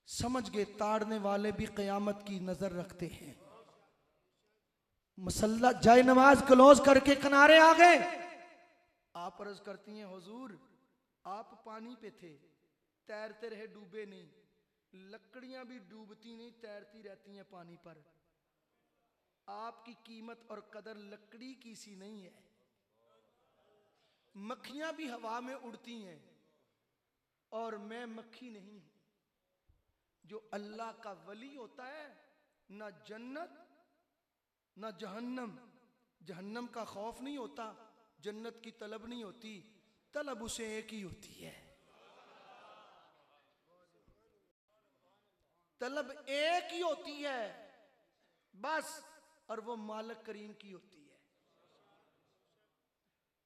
S1: समझ गए ताड़ने वाले भी क़यामत की नजर रखते हैं। मसल्ला जाए नमाज क्लोज करके किनारे आ गए। आप अर्ज करती हैं, हुजूर आप पानी पे थे, तैरते रहे, डूबे नहीं। लकड़ियां भी डूबती नहीं, तैरती रहती हैं पानी पर। आपकी कीमत और कदर लकड़ी की सी नहीं है। मक्खियां भी हवा में उड़ती हैं और मैं मक्खी नहीं हूं। जो अल्लाह का वली होता है, ना जन्नत ना जहन्नम। जहन्नम का खौफ नहीं होता, जन्नत की तलब नहीं होती, तलब उसे एक ही होती है। तलब एक ही होती है बस, और वो मालिक करीम की होती है।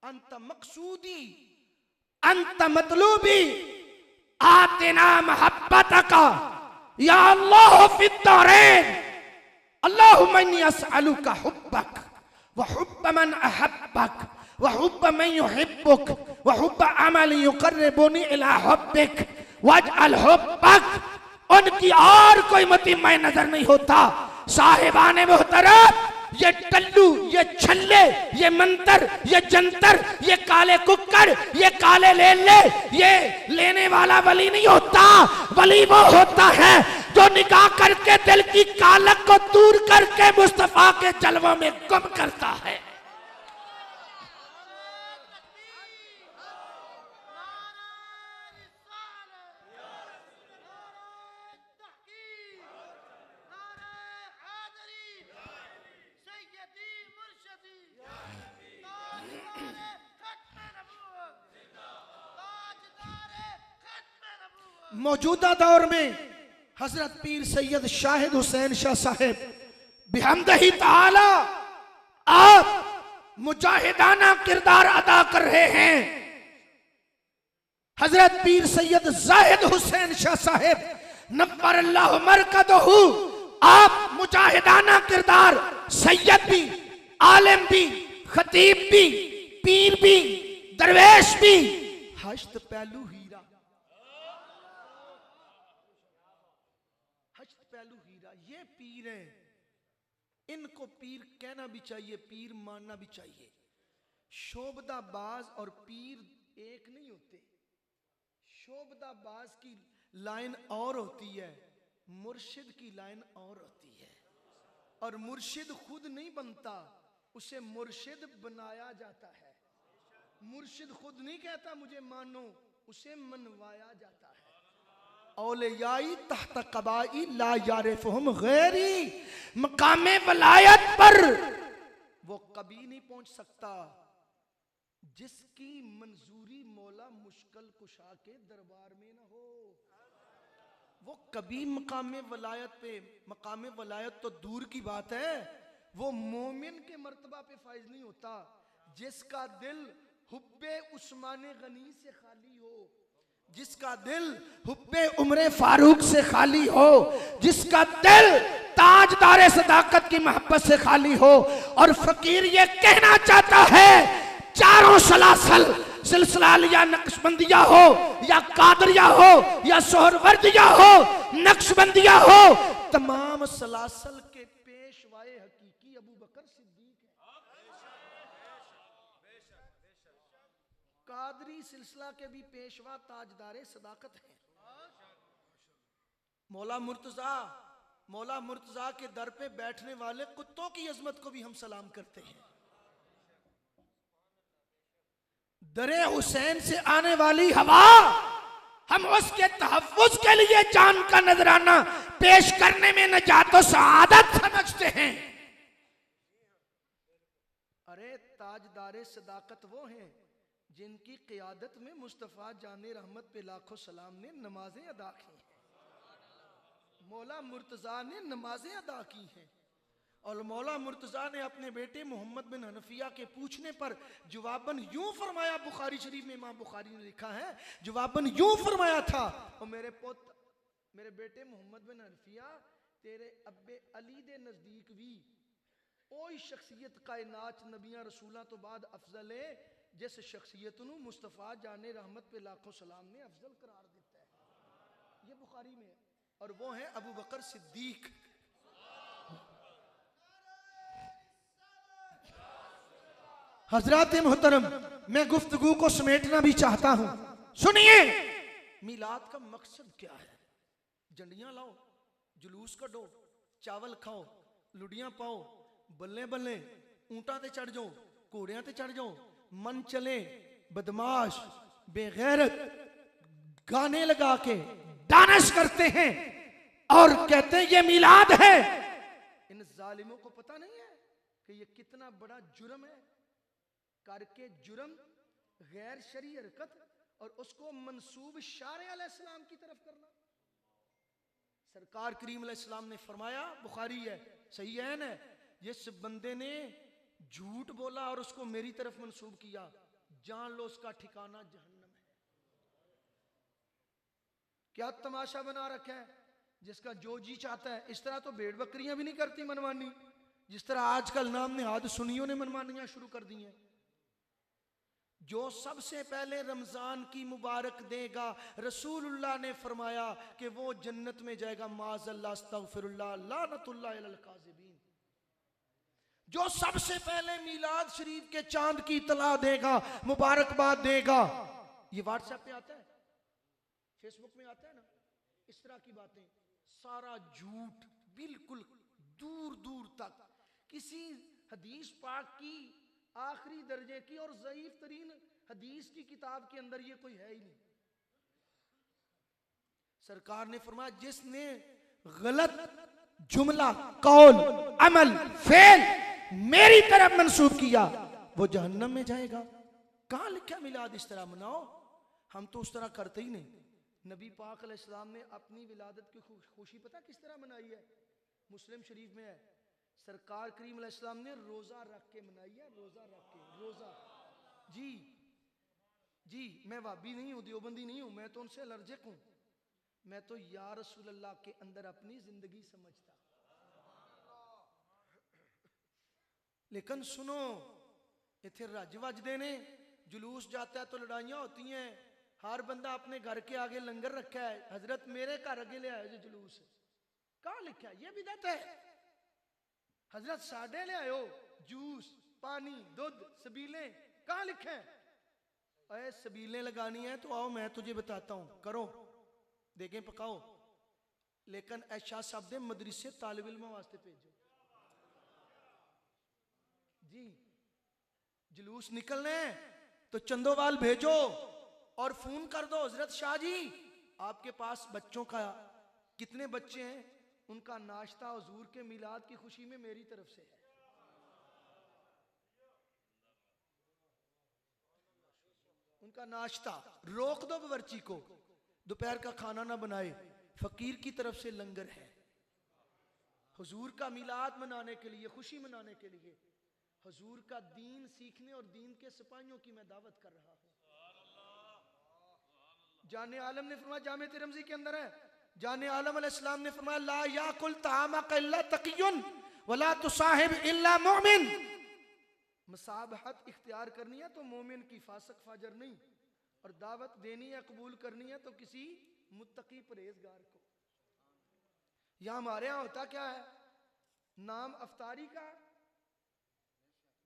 S1: अंत मकसूदी
S3: अंत मतलूबी आतिना महब्बतका या अल्लाह फिद्दारैन। अल्लाहुम्मा इन्नी अस्अलुका हुब्बक व हुब्ब मन अहब्बक व हुब्ब मन युहिब्बुक व हुब्ब अमल युकर्रिबुनी इला हुब्बिक वजअल हुब्बक। उनकी और कोई मती मैं नजर नहीं होता। साहिबाने मोहतरम, ये टल्लू, ये छल्ले, ये मंतर, ये जंतर, ये काले कुक्कर, ये काले लेले, ये लेने वाला वली नहीं होता। वली वो होता है जो निकाह करके दिल की कालक को दूर करके मुस्तफा के जलवों में गुम करता है।
S1: मौजूदा दौर में हजरत पीर सैयद शाहिद हुसैन शाह साहेब
S3: बिहम्दिही ताला आप मुजाहिदाना किरदार अदा कर रहे हैं।
S1: हजरत पीर सैयद जाहिद हुसैन शाह साहेब
S3: नव्वर अल्लाह मरकदहू, आप मुजाहिदाना किरदार, सैयद भी, आलिम भी, खतीब भी, पीर भी, दरवेश भी।
S1: हश्त पहलू हीरा, हश्त पहलू हीरा, ये पीर हैं। इनको पीर कहना भी चाहिए, पीर मानना भी चाहिए। शोबदाबाज और पीर एक नहीं होते। शोबदाबाज की लाइन और होती है, मुर्शिद की लाइन और होती है। और मुर्शिद खुद नहीं बनता, उसे मुर्शिद बनाया जाता है। मुर्शिद खुद नहीं कहता मुझे मानो, उसे मनवाया जाता है। औलियाई तहत कबाई ला यारिफुहुम गैरी,
S3: मकामे वलायत पर
S1: वो कभी नहीं पहुंच सकता जिसकी मंजूरी मौला मुश्किल कुशा के दरबार में ना हो। वो कभी मकाम वलायत तो दूर की बात है, वो मोमिन के मर्तबा पे फाइज नहीं होता जिसका दिल हुब्बे उस्माने गनी से खाली हो, जिसका दिल हुब्बे उमरे फारूक से खाली हो, जिसका दिल ताजदारे सदाकत की मोहब्बत से खाली हो। और फकीर ये कहना चाहता है चारों सलासल सिलसिला या नक्शबंदिया हो या कादरिया हो या सोहरवर्दिया हो नक्शबंदिया हो, तमाम सलासल के पेशवाए हकीकी अबू बकर सिद्दीक है। कादरी सिलसिला के भी पेशवा ताजदारे सदाकत है। मौला मुर्तजा के दर पे बैठने वाले कुत्तों की अजमत को भी हम सलाम करते हैं। दरे हुसैन से आने वाली हवा हम उसके तहफ्फुज के लिए जान का नजराना पेश करने में नजात और सआदत समझते हैं। अरे ताजदारे सदाकत वो हैं जिनकी क़ियादत में मुस्तफ़ा जाने रहमत पे लाखों सलाम ने नमाजें अदा की हैं। मौला मुर्तज़ा ने नमाजें अदा की हैं और मौला मुर्तज़ा ने अपने बेटे मोहम्मद बिन हनफिया के पूछने पर जवाबन यूं फरमाया, बुखारी शरीफ में इमाम बुखारी ने लिखा है, जवाबन यूं फरमाया था, और मेरे बेटे मोहम्मद बिन हनफिया तेरे अब्बे अली दे नजदीक भी ओही शख्सियत कायनात नबियां रसूलां तो बाद अफजल है जिस शख्सियत नू मुस्तफ़ा जाने रहमत पे लाखों सलाम ने अफजल करार दिता है। ये बुखारी में है और वो है अबू बकर सिद्दीक। हजरात मोहतरम, मैं गुफ्तगू को समेटना भी चाहता हूं। सुनिए, मिलाद का मकसद क्या है? जंडियां लाओ, जुलूस कढो, चावल खाओ, लुडियां पाओ, बल्ले बल्ले ऊंटा ते चढ़ जाओ, घोड़ियां ते चढ़ जाओ, मन चले बदमाश बेगैरत गाने लगा के डांस करते हैं और कहते हैं ये मिलाद है। इन जालिमों को पता नहीं है कि ये कितना बड़ा जुर्म है, करके जुर्म गैर शरई हरकत और उसको मंसूब शारे अलैहिस्सलाम की तरफ करना। सरकार करीम अलैहिस्सलाम ने फरमाया, बुखारी है, सही है ना, जिस बंदे ने झूठ बोला और उसको मेरी तरफ मंसूब किया, जान लो उसका ठिकाना जहन्नम है। क्या तमाशा बना रखा है, जिसका जो जी चाहता है। इस तरह तो भेड़ बकरियां भी नहीं करती मनमानी, जिस तरह आजकल नाम नेहाद सुन्नियों ने मनमानियां शुरू कर दी हैं। जो सबसे पहले रमजान की मुबारक देगा, रसूलुल्लाह ने फरमाया कि वो जन्नत में जाएगा। माज़अल्लाह अस्तगफिरुल्लाह लानतुल्लाह अलल काज़िबीन। जो सबसे पहले मीलाद शरीफ के चांद की इतला देगा, मुबारकबाद देगा। ये व्हाट्सएप पे आता है, फेसबुक में आता है ना, इस तरह की बातें, सारा झूठ, बिल्कुल दूर दूर तक किसी हदीस पाक की आखिरी दर्जे की और ज़ईफ तरीन हदीस की किताब के अंदर ये कोई है ही नहीं। सरकार ने फरमाया, जिसने गलत जुमला, कौल, अमल, फेल मेरी तरफ मंसूब किया वो जहन्नम में जाएगा। कहां लिखा मिलाद इस तरह मनाओ? हम तो उस तरह करते ही नहीं। नबी पाक अलैहिस्सलाम ने अपनी विलादत की खुशी पता किस तरह मनाई है? मुस्लिम शरीफ में है, सरकार करीम अलैहिस्सलाम ने रोजा रख के मनाई है। रोजा रख के, रोजा जी, मैं वाबी नहीं हूं, देवबंदी नहीं हूं, मैं तो उनसे एलर्जिक हूं। मैं तो या रसूल अल्लाह के अंदर अपनी जिंदगी समझता। लेकिन सुनो, इथे रज वजदे ने, जुलूस जाता है तो लड़ाइयां होती हैं। हर बंदा अपने घर के आगे लंगर रखा है। हजरत मेरे घर आगे ले आए जो जुलूस, कहां लिखा है? ये बिदअत है। हजरत साढ़े ले आयो जूस, पानी, दूध, सबीलें, कहां लिखे हैं? अरे सबीलें लगानी है तो आओ, मैं तुझे बताता हूं, करो, देखें, पकाओ। लेकिन ऐशा शब्द मदरसे तालिब इल्म वास्ते भेजो जी। जुलूस निकलने तो चंदोवाल भेजो और फोन कर दो, हजरत शाह जी आपके पास बच्चों का कितने बच्चे हैं, उनका नाश्ता हुजूर के मिलाद की खुशी में मेरी तरफ से है। उनका नाश्ता रोक दो, बावर्ची को दोपहर का खाना ना बनाए, फकीर की तरफ से लंगर है। हुजूर का मिलाद मनाने के लिए, खुशी मनाने के लिए, हुजूर का दीन सीखने और दीन के सिपाहियों की मैं दावत कर रहा हूं। जाने आलम ने फरमाया, जामे तिरमिज़ी के अंदर है, जाने आलम अलैहिस्सलाम ने फरमाया, ला याकुल तामक इल्ला तकियुन वला तुसाहिब इल्ला मुमिन। मुसाबहत इख्तियार करनी है तो मोमिन की, फासिक फाजर नहीं। और दावत देनी है, कबूल करनी है तो किसी मुत्तकी परहेजगार को। यहां हमारे यहां होता क्या है, नाम अफ्तारी का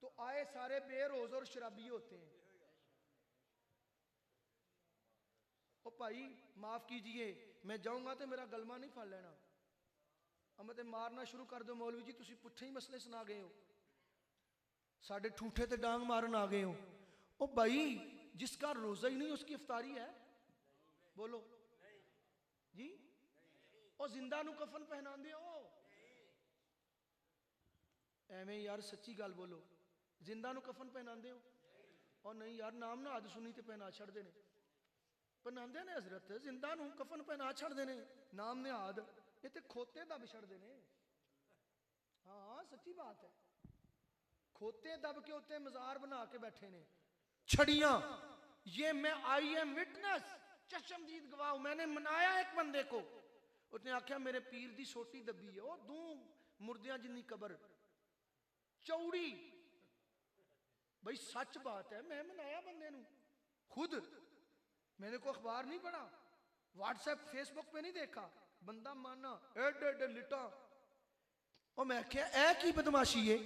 S1: तो आए सारे बेरोज और शराबी होते हैं। ओ भाई माफ कीजिए, मैं जाऊंगा तो मेरा गलमा नहीं फड़ लेना, अब ते मारना शुरू कर दो, मौलवी जी तुसी पुट्ठे ही मसले सुना गए हो, साढ़े ठूठे ते डांग मारन आ गए हो। ओ भाई जिसका रोजा ही नहीं उसकी इफ्तारी है? बोलो जी। ओ जिंदा नू कफन पहना दे हो, एवें यार सच्ची गल बोलो, जिंदा नू कफन पहना दे हो? और नहीं यार, नाम ना अज सुनी ते पहना छड़दे ने, पहनांदे ने हजरत, जिंदा नू कफन पहना छड़दे ने, नाम ने आद ये ते खोते दब छड़दे ने। हाँ सच्ची बात है, खोते दब के उत्ते मजार बना के बैठे ने, छड़ियां। ये मैं आई एम विटनेस, चशमदीद गवाह, मैंने मनाया एक बंदे को, उसने आख्या मेरे पीर दी सोटी दबी है, दू मुर्दियां जिन्नी कबर चौड़ी। भाई सच बात है, मैं मनाया बंदे नू खुद, मैंने को अखबार नहीं पढ़ा, व्हाट्सएप फेसबुक पे नहीं देखा, बंदा माना एडे एडे लिटा। और मैं क्या ऐ की बदमाशी है,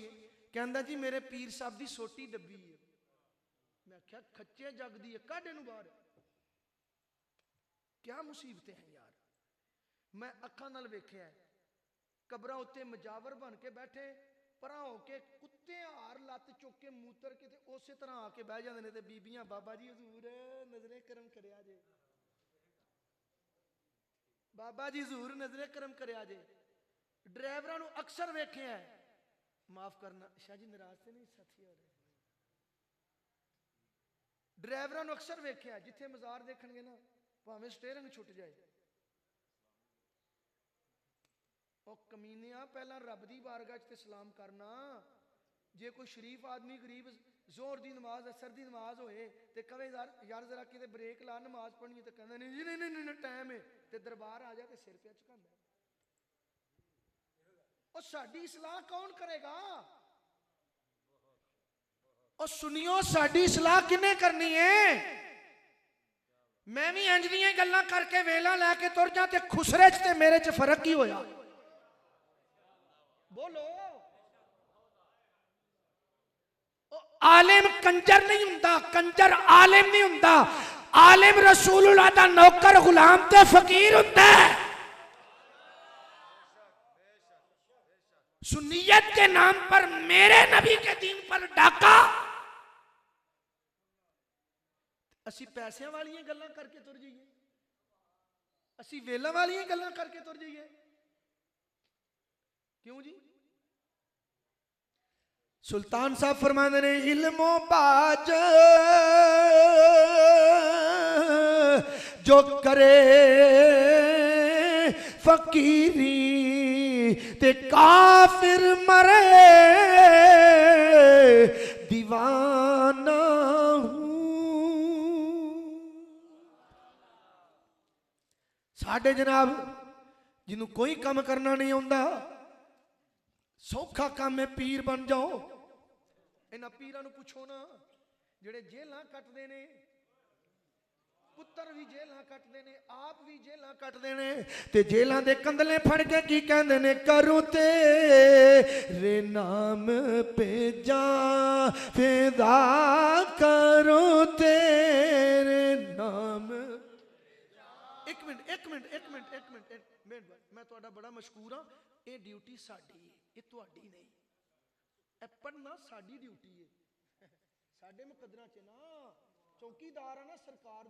S1: कहंदा जी मेरे पीर साहब दी सोटी दबी है। मैं क्या खच्चे जग दी है, काढे नू बाहर। क्या मुसीबतें हैं यार, मैं अखां नाल वेखिया कबरां उत्ते मजावर बन के बैठे, परां होके कुत्ते हार लत चुक के मूतर के उस तरह आके बह जाते हैं, बीबियां बाबा जी हजूर नजरे करम करिया जे, बाबा जी हजूर नजरे करम करिया जे। ड्राइवरां नू अक्सर वेखिया, माफ करना शाह जी नाराज से नहीं साथी हो रहे, ड्राइवरां नू अक्सर वेखिया जिथे मजार देखणगे ना भावें स्टेयरिंग छुट जाए। और कमीनिया पहला रब दी बारगाह च सलाम करना, जे कोई शरीफ आदमी गरीब जोर दी नमाज असर दी नमाज होए ते कहे यार जरा किते ब्रेक ला नमाज पढ़नी है, तो कहंदा नहीं जी नहीं टाइम है, ते दरबार आ जाए ते सिर पे झुकांदा। और साडी सलाह कौन करेगा? और सुनियो साडी सलाह किने करनी है? मैं भी इंज दियां गल्लां करके वेला लैके तुर जा ते खुसरे च ते मेरे च फर्क ही होया। बोलो आलिम कंजर नहीं हुंदा, कंजर आलिम नहीं हुंदा, आलिम रसूलुल्लाह दा नौकर गुलाम ते फकीर हुंदा है। सुन्नियत के नाम पर मेरे नबी के दीन पर डाका, असी पैसे वाली गल्लां करके तुर जाइए, असी वेला वाली गल्लां करके तुर जाइए, क्यों जी? सुल्तान साहब फरमाते ने इल्मो बाज जो करे फकीरी ते काफिर मरे दीवाना हूं। साडे जनाब जिन्हों कोई काम करना नहीं आउंदा, सौखा काम है पीर बन जाओ। इन्हां पीरां नूं पुछो ना जिहड़े जेलां कटदे ने, पुत्तर भी जेलां कटदे ने, आप भी जेलां कटदे ने, ते जेलां दे कंदले फड़ के की कहंदे ने, करूं तेरे नाम पे जां फिदा, करूं तेरे नाम। एक मिनट मैं तुहाडा बड़ा मशकूर हाँ, ये ड्यूटी साडी है, ये तुहाडी नहीं। ए पढ़ना साडी ड्यूटी है, साडे मुकदरां च ना चौकीदार है ना सरकार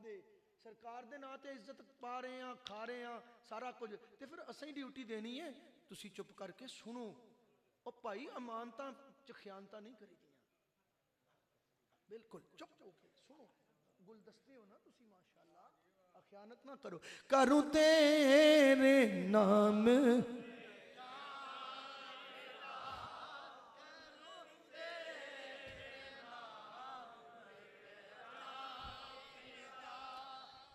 S1: दे नां ते इज्जत पा रहे हैं, खा रहे हैं सारा कुछ, ते फिर असीं ड्यूटी देनी है। तुसी चुप करके सुनो। ओ भाई अमानतां च खयानतां नहीं करीदियां, बिल्कुल चुप हो के सुनो। गुलदस्ते हो ना तुसी माशाअल्लाह, खयानत ना करो। करूं तेरे नाम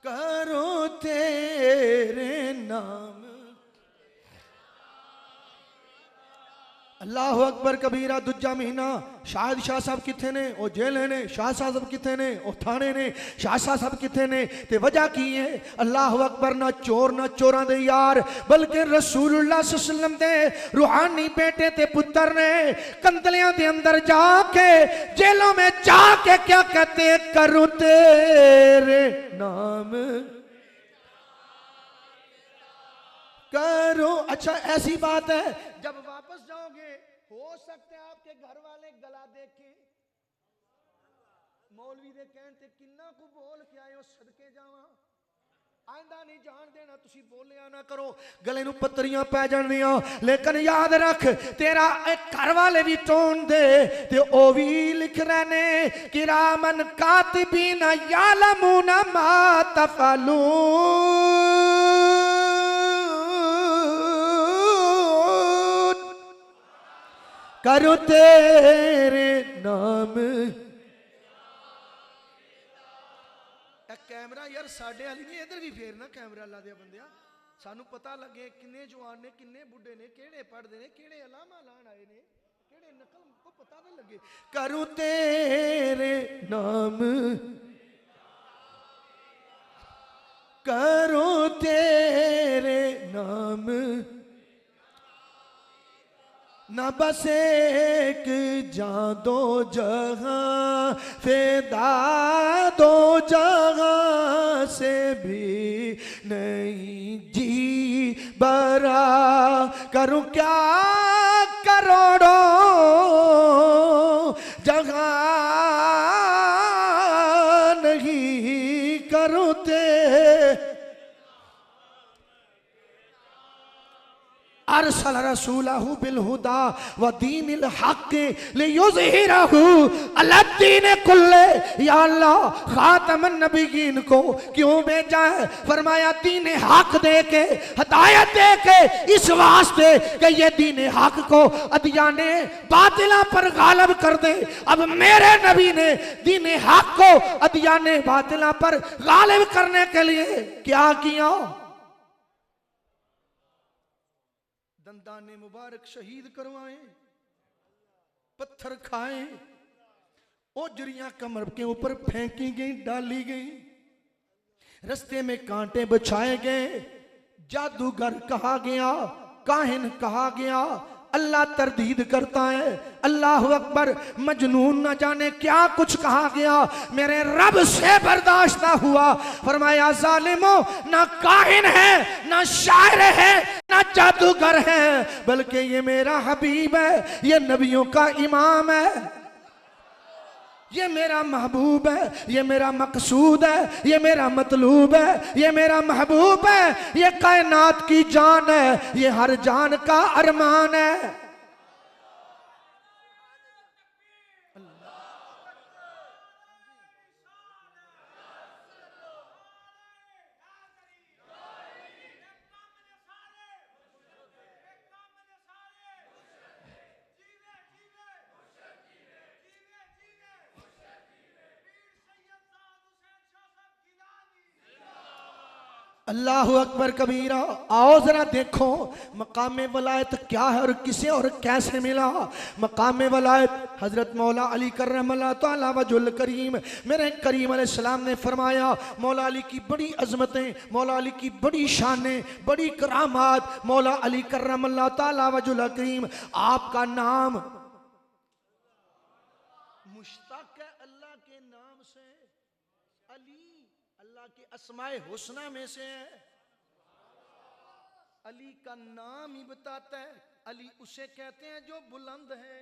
S1: करो तेरे नाम। अल्लाह अकबर कबीरा। दूजा महीना शाहिद शाह साहब किथे ने, वो जेल ने। शाह साहब किथे ने, वो थाने ने। शाह साहब किथे ने, ते वजह की है? अल्लाह अकबर। ना चोर ना चोरां दे यार, बल्कि रसूलुल्लाह सल्लल्लाहु अलैहि वसल्लम दे रूहानी बेटे ते पुत्र ने कंदलियां दे अंदर जाके, जेलों में जाके क्या कहते हैं? करूं तेरे नाम करो। अच्छा ऐसी बात है, जब वापस जाओगे हो सकता है आपके घर वाले गला देखें, मौलवी दे कहन ते किन्ना को बोल के आए हो, सदके जावा। आइंदा नहीं जान देना, तुसी बोलिया ना करो, गले नू पत्तरियां पै जानियां। लेकिन याद रख, तेरा एक घर वाले भी टोन दे ते ओ भी लिख रहे ने किरामन कातिबीन यालमूना मा तफअलून। करो तेरे नाम। कैमरा यार साढ़े वाली नहीं, इधर भी फेरना कैमरा ला दिया बंदिया, सानू पता लगे किन्ने जवान ने, किन्ने बुढ़े ने, केड़े पढ़ते ने, केड़े अलामा लान आए ने, केड़े नकल को पता ना लगे। करूं तेरे नाम करो तेरे नाम। ना बस एक जान दो जहां, फिदा दो जहां से भी नहीं जी बरा। करूं क्या करोड़ों जहां नहीं करूं अरसल रसूलहु बिलहुदा व दीनिल हक लियुज़हिरहु अलद्दीन कुल्ले। या अल्लाह खातमन नबीयीन को क्यों भेजा है? फरमाया दीन हक दे के, हदायत दे के, इस वास्ते कि ये दीन हक को अदियाने बातिला पर गालिब कर दे। अब मेरे नबी ने दीन हक को अदियाने बातिला पर गालिब करने के लिए क्या किया? दंदाने मुबारक शहीद करवाए, पत्थर खाए, ओजरियां कमर के ऊपर फेंकी गई, डाली गई, रास्ते में कांटे बिछाए गए, जादूगर कहा गया, काहिन कहा गया। अल्लाह तरदीद करता है, अल्लाह अकबर। मजनून न जाने क्या कुछ कहा गया, मेरे रब से बर्दाश्त ना हुआ। फरमाया जालिमो, ना काहिन है, ना शायर है, ना जादूगर है, बल्कि ये मेरा हबीब है, ये नबियों का इमाम है, ये मेरा महबूब है, ये मेरा मकसूद है, ये मेरा मतलूब है, ये मेरा महबूब है, ये कायनात की जान है, ये हर जान का अरमान है। अल्लाह अकबर कबीरा। आओ जरा देखो मकाम वलायत क्या है और किसे और कैसे मिला। मकाम वलायत हजरत मौला अली करमल्लाहु तआला वजुल करीम, मेरे करीम अलैहिस्सलाम ने फरमाया, मौला अली की बड़ी अजमतें, मौला अली की बड़ी शानें, बड़ी करामात। मौला अली करमल्लाहु तआला वजुल करीम, आपका नाम मुश्ताक है अल्लाह के नाम से। अली अल्लाह के अस्माए हुस्ना में से है। अली का नाम ही बताता है, अली उसे कहते हैं जो बुलंद है।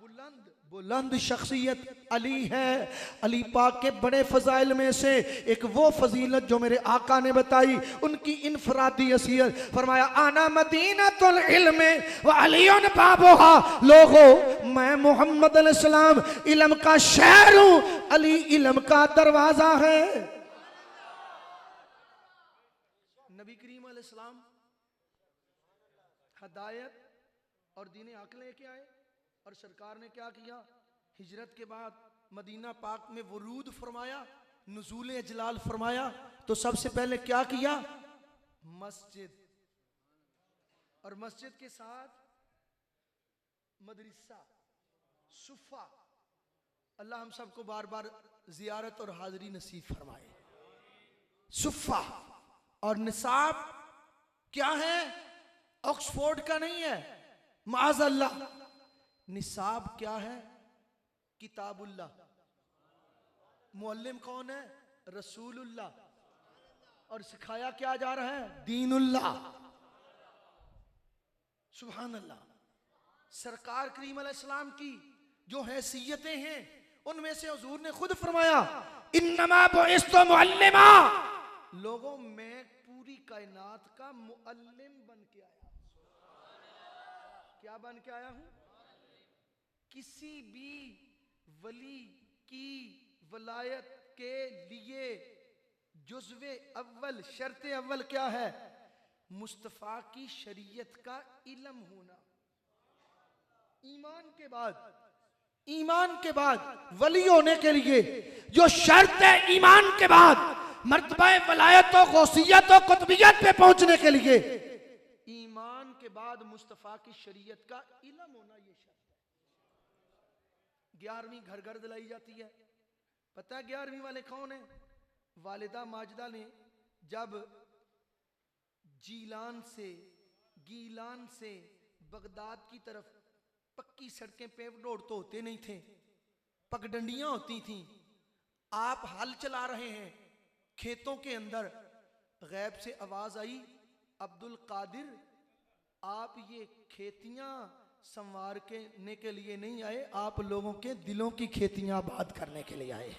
S1: बुलंद बुलंद शख्सियत अली है। अली पाक के बड़े फजाइल में से एक वो फजीलत जो मेरे आका ने बताई, उनकी इनफरादी हसीयत। फरमाया आना मदीनतुल इल्म व अलीयुन बाबुहा। लोगो मैं मोहम्मद अलैहिस्सलाम इल्म का शहर हूँ, अली इल्म का दरवाजा है। नबी करीम अलैहिस्सलाम हदायत और दीन हक लेके आए, और सरकार ने क्या किया, हिजरत के बाद मदीना पाक में वरूद फरमाया, नुज़ूल अजलाल फरमाया। तो सबसे पहले क्या किया, मस्जिद, और मस्जिद के साथ मदरसा, सुफा। अल्लाह हम सबको बार बार जियारत और हाजिरी नसीब फरमाए। सुफा और निसाब क्या है, ऑक्सफोर्ड का नहीं है, माज़अल्लाह। निसाब क्या है, किताबुल्लाह। मुअल्लिम कौन है, रसूलुल्लाह। और सिखाया क्या जा रहा है, दीनुल्लाह। सुभान अल्लाह। सरकार करीम अलैहिस्सलाम की जो हैसियतें हैं, उनमें से हुजूर ने खुद फरमाया, इन्नमा बुइस्तु मुअल्लिमा। लोगों में पूरी कायनात का मुअल्लिम बन के आया। क्या बन के आया हूं? किसी भी वली की वलायत के लिए जुज़्वे अव्वल, शर्त अव्वल क्या है, मुस्तफ़ा की शरीयत का इल्म होना। ईमान के बाद वली होने के लिए जो शर्त है, ईमान के बाद मर्तबा वलायत और गौसियत और कुतबियत पे पहुंचने के लिए ईमान के बाद मुस्तफ़ा की शरीयत का इल्म होना, ये शर्त है। 11वीं घर घर दिलाई जाती है। पता है 11वीं वाले कौन है? वालिदा माजिदा ने जब गीलान से बगदाद की तरफ पक्की सड़कें पेवडोर तो होते नहीं थे, पगडंडियां होती थीं, आप हल चला रहे हैं खेतों के अंदर, गैब से आवाज आई, अब्दुल कादिर आप ये खेतियां संवार के लिए नहीं आए, आप लोगों के दिलों की खेतियां आबाद करने के लिए आए।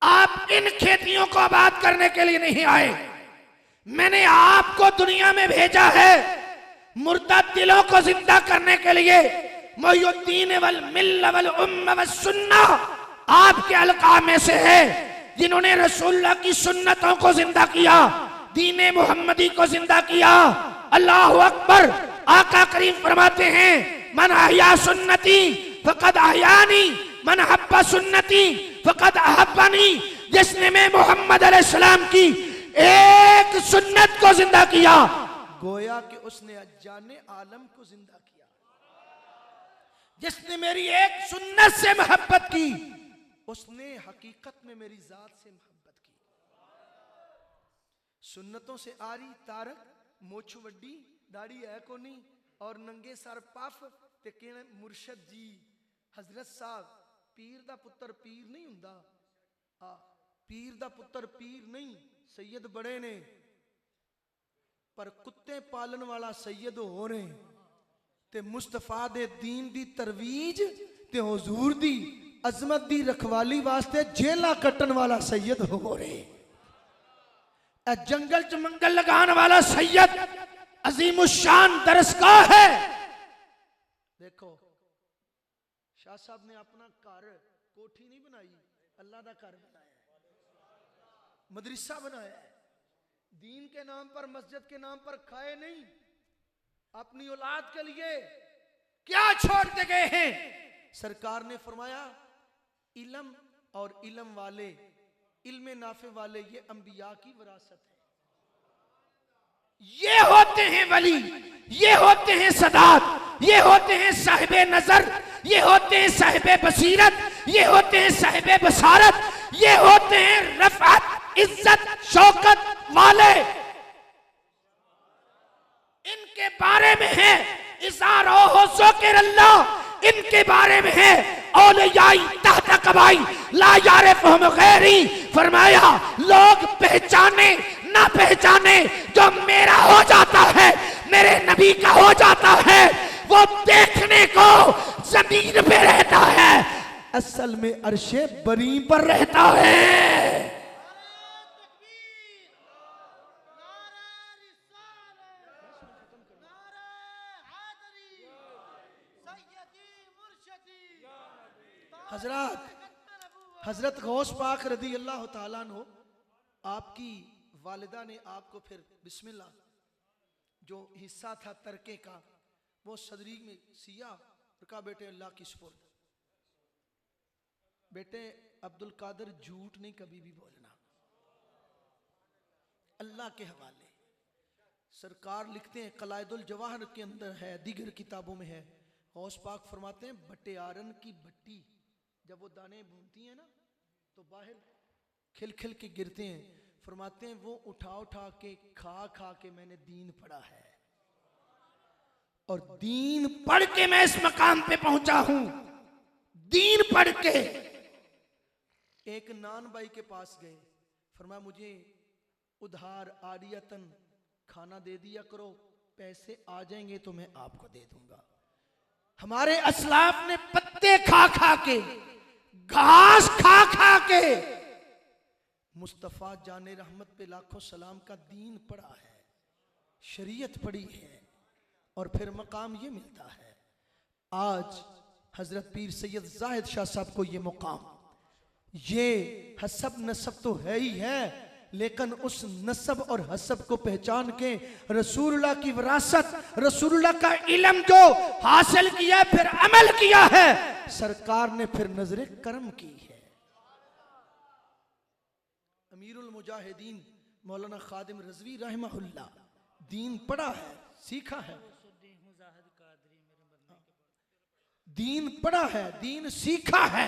S1: आप इन खेतियों को आबाद करने के लिए नहीं आए, मैंने आपको दुनिया में भेजा है मुर्दा दिलों को जिंदा करने के लिए। मुहिउद्दीन वल मिल्ल वल उम्म वस सुन्ना आपके अलका में से है, जिन्होंने रसूलुल्लाह की सुन्नतों को जिंदा किया, दीन मुहम्मदी को जिंदा किया। अल्लाहु अकबर। आका करीम फरमाते हैं, मन अहया सुन्नती फकद अहयानी, मन हब्बा सुन्नती फकद अहब्बानी। जिसने मैं मोहम्मद अलैहिस्सलाम की एक सुन्नत को जिंदा किया, गोया कि उसने अजाने आलम को जिंदा किया। जिसने मेरी एक सुन्नत से मोहब्बत की, उसने हकीकत में मेरी जात से मोहब्बत की। सुन्नतों से आरी तारक मोछ वड्डी दाढ़ी है कोनी और नंगे सर पफ ते कहने मुर्शद जी हजरत साहब। पीर दा पुत्र पीर नहीं हुंदा, पीर दा पुत्र पीर नहीं, सैयद बड़े ने, पर कुत्ते पालन वाला सैयद हो रहे ते मुस्तफा दे दीन दी तरवीज ते हुजूर दी अजमत दी रखवाली वास्ते जेला कट्टन वाला सैयद हो रहे। जंगल च मंगल लगान वाला सैयद अजीमुशान दरसगाह है। देखो शाह साहब ने अपना घर कोठी नहीं बनाई, अल्लाह दा घर बनाया, मदरसा बनाया है। दीन के नाम पर, मस्जिद के नाम पर खाए नहीं, अपनी औलाद के लिए क्या छोड़ के गए हैं। सरकार ने फरमाया, इल्म और इल्म वाले, इल्म नाफे वाले, ये अंबिया की विरासत है। ये होते हैं वली, ये होते हैं सदात, ये होते हैं साहिबे नजर, ये होते हैं साहिबे बसीरत, ये होते हैं साहिबे बसारत, ये होते हैं रफ़अत, इज्जत, शौकत वाले। इनके बारे में है इज़ारो हो के अल्लाह, इनके बारे में है औलियाई तहत कबाई ला यारिफुहुम गैरी। फरमाया लोग पहचाने ना पहचाने, जो मेरा हो जाता है, मेरे नबी का हो जाता है, वो देखने को जमीन पे रहता है, असल में अर्शे बरी पर रहता है। हजरत गौस पाक रदी अल्लाह तआला अन्हु आपकी वालिदा ने आपको फिर बिस्मिल्लाह जो हिस्सा था तरके का वो सदरी में सिया और कहा बेटे अल्लाह की सुपुर्द। बेटे अब्दुल कादिर झूठ नहीं कभी भी बोलना, अल्लाह के हवाले। सरकार लिखते हैं कलायदुल जवाहर के अंदर है, दीगर किताबों में है, गौस पाक फरमाते हैं बटेयारन की भट्टी जब वो दाने भूनती है ना तो बाहर खिल खिल के गिरते हैं। फरमाते हैं वो उठा उठा के खा खा के मैंने दीन पढ़ा है
S3: और दीन पढ़ के मैं इस मकाम पे पहुंचा हूं। दीन पढ़ के
S1: एक नान भाई के पास गए, फरमाया मुझे उधार आरियतन खाना दे दिया करो, पैसे आ जाएंगे तो मैं आपको दे दूंगा।
S3: हमारे असलाफ ने पत्ते खा खा के, घास खा खा के
S1: मुस्तफ़ा जाने रहमत पे लाखों सलाम का दीन पढ़ा है, शरीयत पढ़ी है और फिर मकाम ये मिलता है। आज हजरत पीर सैयद जाहिद शाह साहब को ये मुकाम, ये हसब नसब तो है ही है, लेकिन उस नसब और हसब को पहचान के रसूलुल्लाह की विरासत, रसूलुल्लाह का इल्म जो हासिल किया फिर अमल किया है, सरकार ने फिर नजरे करम की है। अमीरुल मुजाहिदीन मौलाना खादिम रज़वी रहमहुल्लाह दीन पढ़ा है, सीखा है,
S3: दीन पढ़ा है, दीन सीखा है।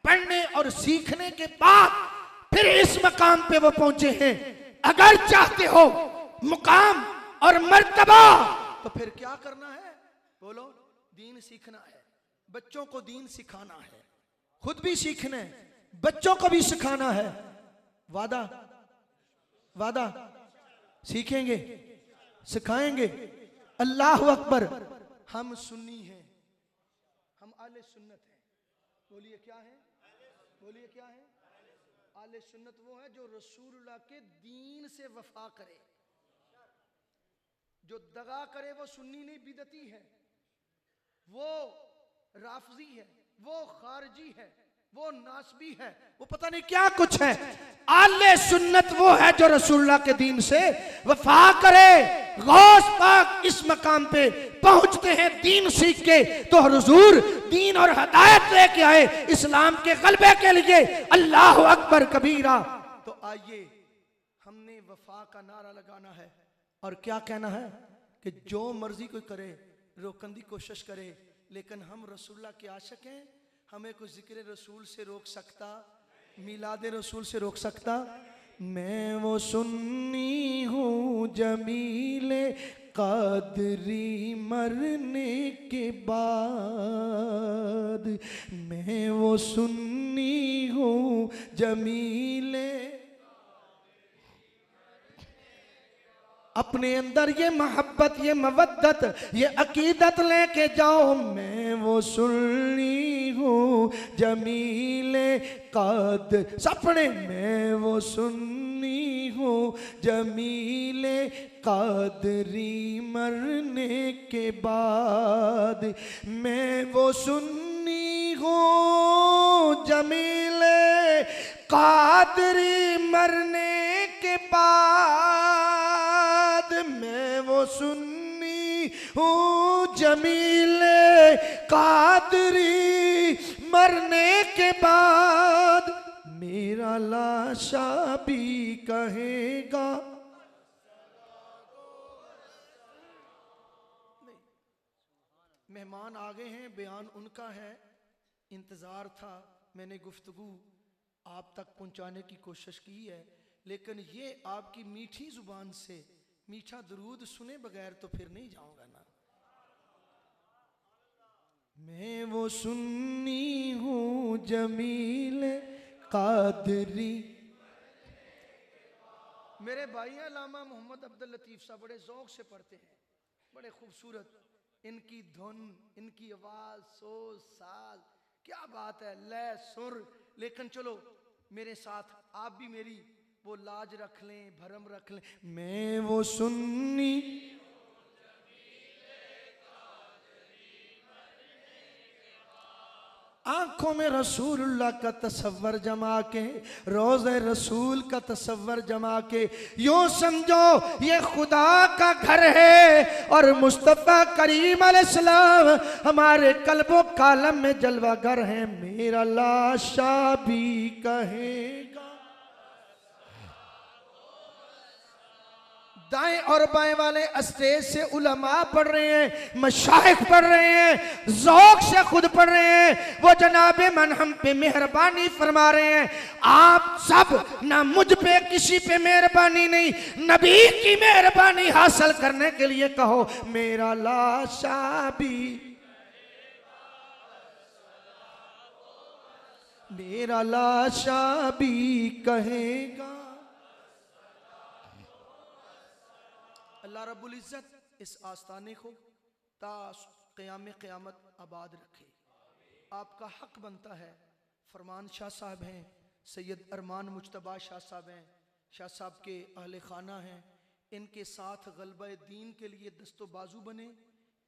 S3: पढ़ने और सीखने के बाद फिर इस मकाम पे वो पहुंचे हैं। अगर चाहते हो मुकाम और मर्तबा
S1: तो फिर क्या करना है? बोलो, दीन सीखना है, बच्चों को दीन सिखाना है, खुद भी सीखना है, बच्चों को भी सिखाना है। वादा वादा, सीखेंगे, सिखाएंगे। अल्लाह अकबर। हम सुन्नी हैं, हम आले सुन्नत हैं। बोलिए क्या है? बोलिए क्या है? आले सुन्नत वो है जो रसूलुल्लाह के दीन से वफा करे। जो दगा करे वो सुन्नी नहीं, बिदती है, वो राफजी है, वो खारजी है, वो नासबी है, वो पता नहीं क्या कुछ है।
S3: आले सुन्नत वो है जो रसूलुल्लाह के दीन से वफा करे। गौस पाक इस मकाम पे पहुंचते हैं दीन सीख के, तो हुजूर दीन और हदायत लेके आए इस्लाम के गलबे के लिए। अल्लाह अकबर कबीरा।
S1: तो आइए हमने वफा का नारा लगाना है और क्या कहना है कि जो मर्जी कोई करे, रोकने की कोशिश करे, लेकिन हम रसूलुल्लाह के आशिक हैं। हमें कोई जिक्र रसूल से रोक सकता, मिलाद रसूल से रोक सकता? मैं वो सुन्नी हूँ जमीले कादरी मरने के बाद, मैं वो सुन्नी हूँ जमीले।
S3: अपने अंदर ये मोहब्बत, ये मवद्दत, ये अकीदत लेके जाओ। मैं वो सुन्नी हूँ जमीले काद सपने, मैं वो सुन्नी हूँ जमीले कादरी मरने के बाद, मैं वो सुन्नी हूँ जमीले कादरी मरने के बाद, मैं वो सुन्नी हूँ जमीले कादरी मरने के बाद, मेरा लाशा भी कहेगा।
S1: मेहमान आ गए हैं, बयान उनका है, इंतजार था, मैंने गुफ्तगू आप तक पहुंचाने की कोशिश की है, लेकिन ये आपकी मीठी जुबान से मीठा दरूद सुने बगैर तो फिर नहीं जाऊंगा ना। मैं वो सुन्नी हूँ जमीले कादरी। मेरे भाई अल्लामा मोहम्मद अब्दुल लतीफ साहब बड़े ज़ौक़ से पढ़ते हैं, बड़े खूबसूरत, इनकी धुन, इनकी आवाज़, सोज, साज, क्या बात है, लय, सुर। लेकिन चलो मेरे साथ आप भी मेरी वो लाज रख लें, भरम रख लें। मैं वो सुन्नी
S3: आंखों
S1: आंखों में रसूलुल्लाह का तस्वर जमा के, रोज़े रसूल का तस्वर जमा के, यूं समझो ये खुदा का घर है और मुस्तफ़ा करीम अलैहिस्सलाम हमारे कल्बों कालम में जलवागर है। मेरा लाशा भी कहेगा। दाएं और बाएं वाले स्टेज से उलमा पढ़ रहे हैं, मशाइख पढ़ रहे हैं, ज़ौक़ से खुद पढ़ रहे हैं। वो जनाबे मन हम पे मेहरबानी फरमा रहे हैं। आप सब ना मुझ पे किसी पे मेहरबानी नहीं, नबी की मेहरबानी हासिल करने के लिए कहो मेरा लाशा भी, मेरा लाशा भी कहेगा। अल्लाह रब्बुल इज़्ज़त इस आस्ताने को ता क़याम क़यामत आबाद रखे। आपका हक बनता है। फरमान शाह साहब हैं, सैयद अरमान मुज्तबा शाह साहब हैं, शाह साहब के अहले खाना हैं। इनके साथ गलबा दीन के लिए दस्तो बाजू बने।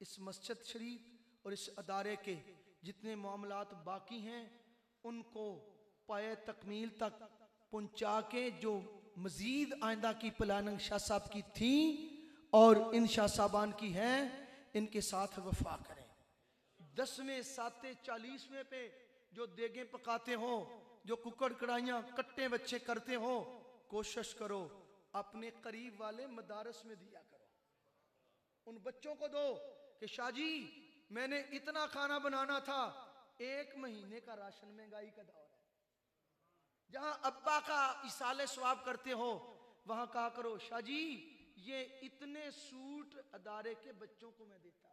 S1: इस मस्जिद शरीफ और इस अदारे के जितने मामलात बाकी हैं उनको पाए तकमील तक पहुँचा के, जो मज़ीद आइंदा की प्लानिंग शाह साहब की थी और इन शाह साहबान की है, इनके साथ वफा करें। 10वें 7 40वें पे जो देगे पकाते हो, जो कुकड़ कड़ाइयाँ कट्टे बच्चे करते हो, कोशिश करो अपने करीब वाले मदारस में दिया करो। उन बच्चों को दो कि शाह जी मैंने इतना खाना बनाना था, 1 महीने का राशन महंगाई का दौर है। जहां अब्बा का इसाले सवाब करते हो वहां कहा करो शाह जी ये इतने सूट अदारे के बच्चों को मैं देता,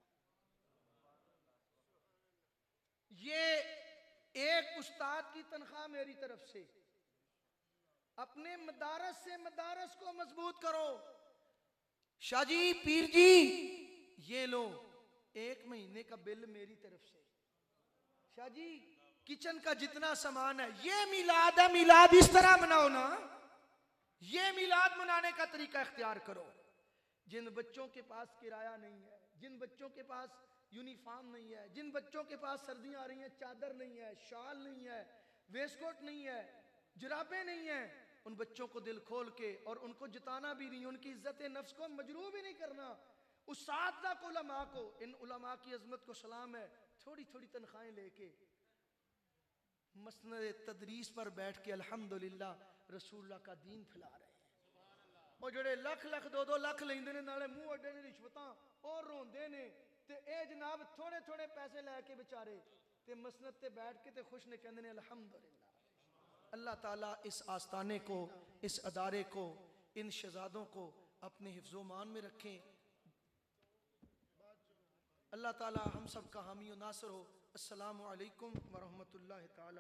S1: ये एक उस्ताद की तनख्वाह मेरी तरफ से। अपने मदारस से मदारस को मजबूत करो। शाह जी पीर जी ये लो 1 महीने का बिल मेरी तरफ से। शाह जी किचन का जितना सामान है, ये मिलाद है, मिलाद इस तरह मनाओ ना, ये मिलाद मनाने का तरीका इख्तियार करो। जिन बच्चों के पास किराया नहीं है, जिन बच्चों के पास यूनिफॉर्म नहीं है, जिन बच्चों के पास सर्दियां आ रही हैं चादर नहीं है, शाल नहीं है, वेस्टकोट नहीं है, जुराबें नहीं है, उन बच्चों को दिल खोल के और उनको जिताना भी नहीं, उनकी इज्जत नफ्स को मजरूह भी नहीं करना। उस सादा को उलमा को, इन उलमा की अजमत को सलाम है, थोड़ी थोड़ी तनख्वाहें लेके मसनद तदरीस पर बैठ के अल्हम्दुलिल्लाह रसूलुल्लाह का दीन फैला रहे हैं। और जोड़े लख लख 2-2 लाख लेंदे ने, नाले मुंह अड्डे ने रिश्वतां और रोंदे ने, ते ए जनाब थोड़े थोड़े पैसे लैके बेचारे ते मसनद ते बैठ के ते खुश ने कहंदे ने अल्हम्दुलिल्लाह। अल्लाह ताला इस आस्ताने को, इस अदारे को, इन शहजादों को अपने हिफ्ज़ो मान में रखें। अल्लाह ताला हम सब का हामी और नासर हो। अस्सलामु अलैकुम व रहमतुल्लाहि ताला।